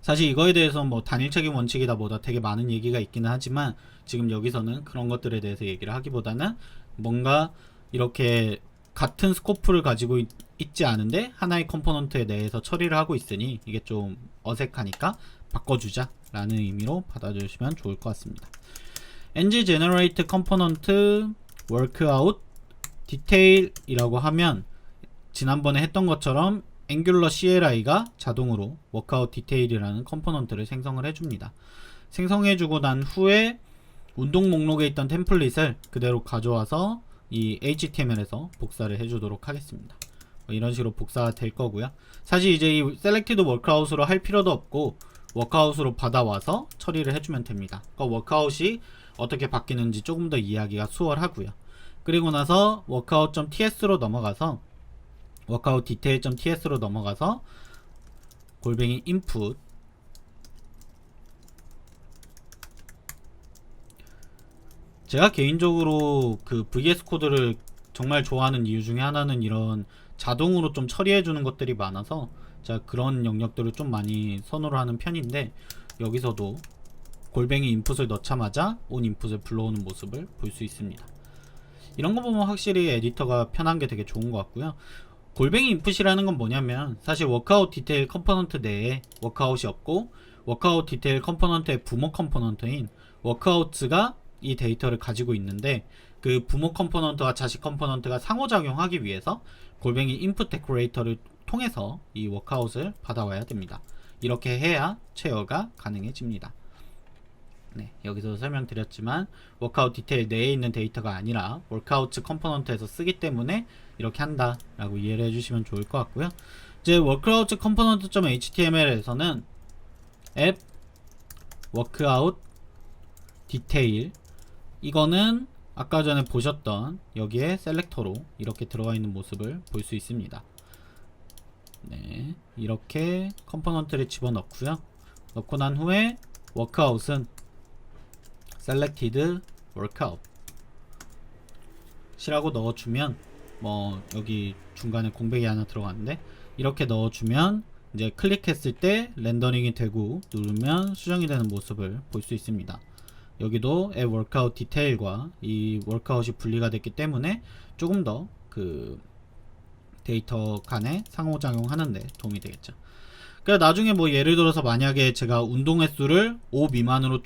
A: 사실 이거에 대해서 뭐 단일책임 원칙이다 뭐다 되게 많은 얘기가 있기는 하지만, 지금 여기서는 그런 것들에 대해서 얘기를 하기보다는 뭔가 이렇게 같은 스코프를 가지고 있지 않은데 하나의 컴포넌트에 대해서 처리를 하고 있으니 이게 좀 어색하니까 바꿔주자 라는 의미로 받아주시면 좋을 것 같습니다. ng generate component workout detail 이라고 하면 지난번에 했던 것처럼 angular CLI가 자동으로 workout detail이라는 컴포넌트를 생성을 해줍니다. 생성해주고 난 후에 운동 목록에 있던 템플릿을 그대로 가져와서 이 HTML에서 복사를 해주도록 하겠습니다. 이런 식으로 복사가 될 거고요. 사실 이제 이 selected workout으로 할 필요도 없고 workout으로 받아와서 처리를 해주면 됩니다. 그러니까 workout이 어떻게 바뀌는지 조금 더 이해하기가 수월하고요. 그리고 나서 workout.ts로 넘어가서 workout detail.ts로 넘어가서 골뱅이 input, 제가 개인적으로 그 VS 코드를 정말 좋아하는 이유 중에 하나는 이런 자동으로 좀 처리해 주는 것들이 많아서 제가 그런 영역들을 좀 많이 선호를 하는 편인데, 여기서도 골뱅이 인풋을 넣자마자 온 인풋을 불러오는 모습을 볼 수 있습니다. 이런 거 보면 확실히 에디터가 편한 게 되게 좋은 것 같고요. 골뱅이 인풋이라는 건 뭐냐면, 사실 워크아웃 디테일 컴포넌트 내에 워크아웃이 없고 워크아웃 디테일 컴포넌트의 부모 컴포넌트인 워크아웃가 이 데이터를 가지고 있는데, 그 부모 컴포넌트와 자식 컴포넌트가 상호작용하기 위해서 골뱅이 인풋 데코레이터를 통해서 이 워크아웃을 받아와야 됩니다. 이렇게 해야 체어가 가능해집니다. 네, 여기서 설명드렸지만 워크아웃 디테일 내에 있는 데이터가 아니라 워크아웃 컴포넌트에서 쓰기 때문에 이렇게 한다 라고 이해를 해주시면 좋을 것 같고요. 이제 workout component.html에서는 app workout detail, 이거는 아까 전에 보셨던 여기에 셀렉터로 이렇게 들어가 있는 모습을 볼 수 있습니다. 네, 이렇게 컴포넌트를 집어넣고요. 넣고 난 후에 workout은 selected workout 이라고 넣어주면, 뭐 여기 중간에 공백이 하나 들어갔는데 이렇게 넣어주면 이제 클릭했을 때 렌더링이 되고 누르면 수정이 되는 모습을 볼 수 있습니다. 여기도 add workout detail과 이 workout이 분리가 됐기 때문에 조금 더 그 데이터 간에 상호작용하는데 도움이 되겠죠. 그러니까 나중에 뭐 예를 들어서 만약에 제가 운동 횟수를 5 미만으로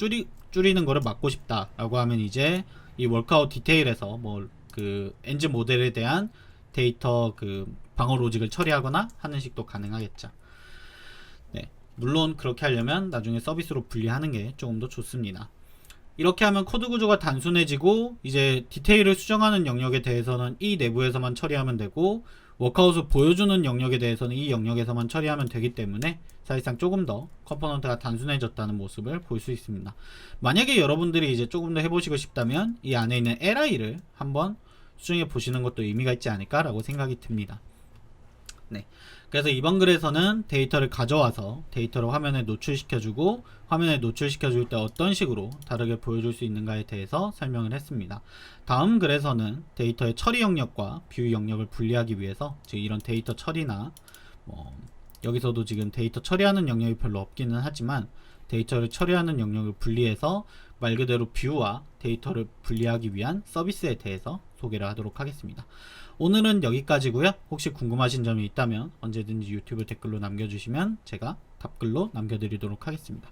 A: 줄이는 거를 막고 싶다라고 하면 이제 이 workout detail에서 뭐 그 엔즈 모델에 대한 데이터 그 방어 로직을 처리하거나 하는 식도 가능하겠죠. 네, 물론 그렇게 하려면 나중에 서비스로 분리하는 게 조금 더 좋습니다. 이렇게 하면 코드 구조가 단순해지고, 이제 디테일을 수정하는 영역에 대해서는 이 내부에서만 처리하면 되고, 워크아웃을 보여주는 영역에 대해서는 이 영역에서만 처리하면 되기 때문에 사실상 조금 더 컴포넌트가 단순해졌다는 모습을 볼 수 있습니다. 만약에 여러분들이 이제 조금 더 해보시고 싶다면 이 안에 있는 li를 한번 수정해 보시는 것도 의미가 있지 않을까 라고 생각이 듭니다. 네. 그래서 이번 글에서는 데이터를 가져와서 데이터를 화면에 노출시켜주고 화면에 노출시켜줄 때 어떤 식으로 다르게 보여줄 수 있는가에 대해서 설명을 했습니다. 다음 글에서는 데이터의 처리 영역과 뷰 영역을 분리하기 위해서 즉 이런 데이터 처리나 여기서도 지금 데이터 처리하는 영역이 별로 없기는 하지만 데이터를 처리하는 영역을 분리해서 말 그대로 뷰와 데이터를 분리하기 위한 서비스에 대해서 소개를 하도록 하겠습니다. 오늘은 여기까지고요. 혹시 궁금하신 점이 있다면 언제든지 유튜브 댓글로 남겨주시면 제가 답글로 남겨드리도록 하겠습니다.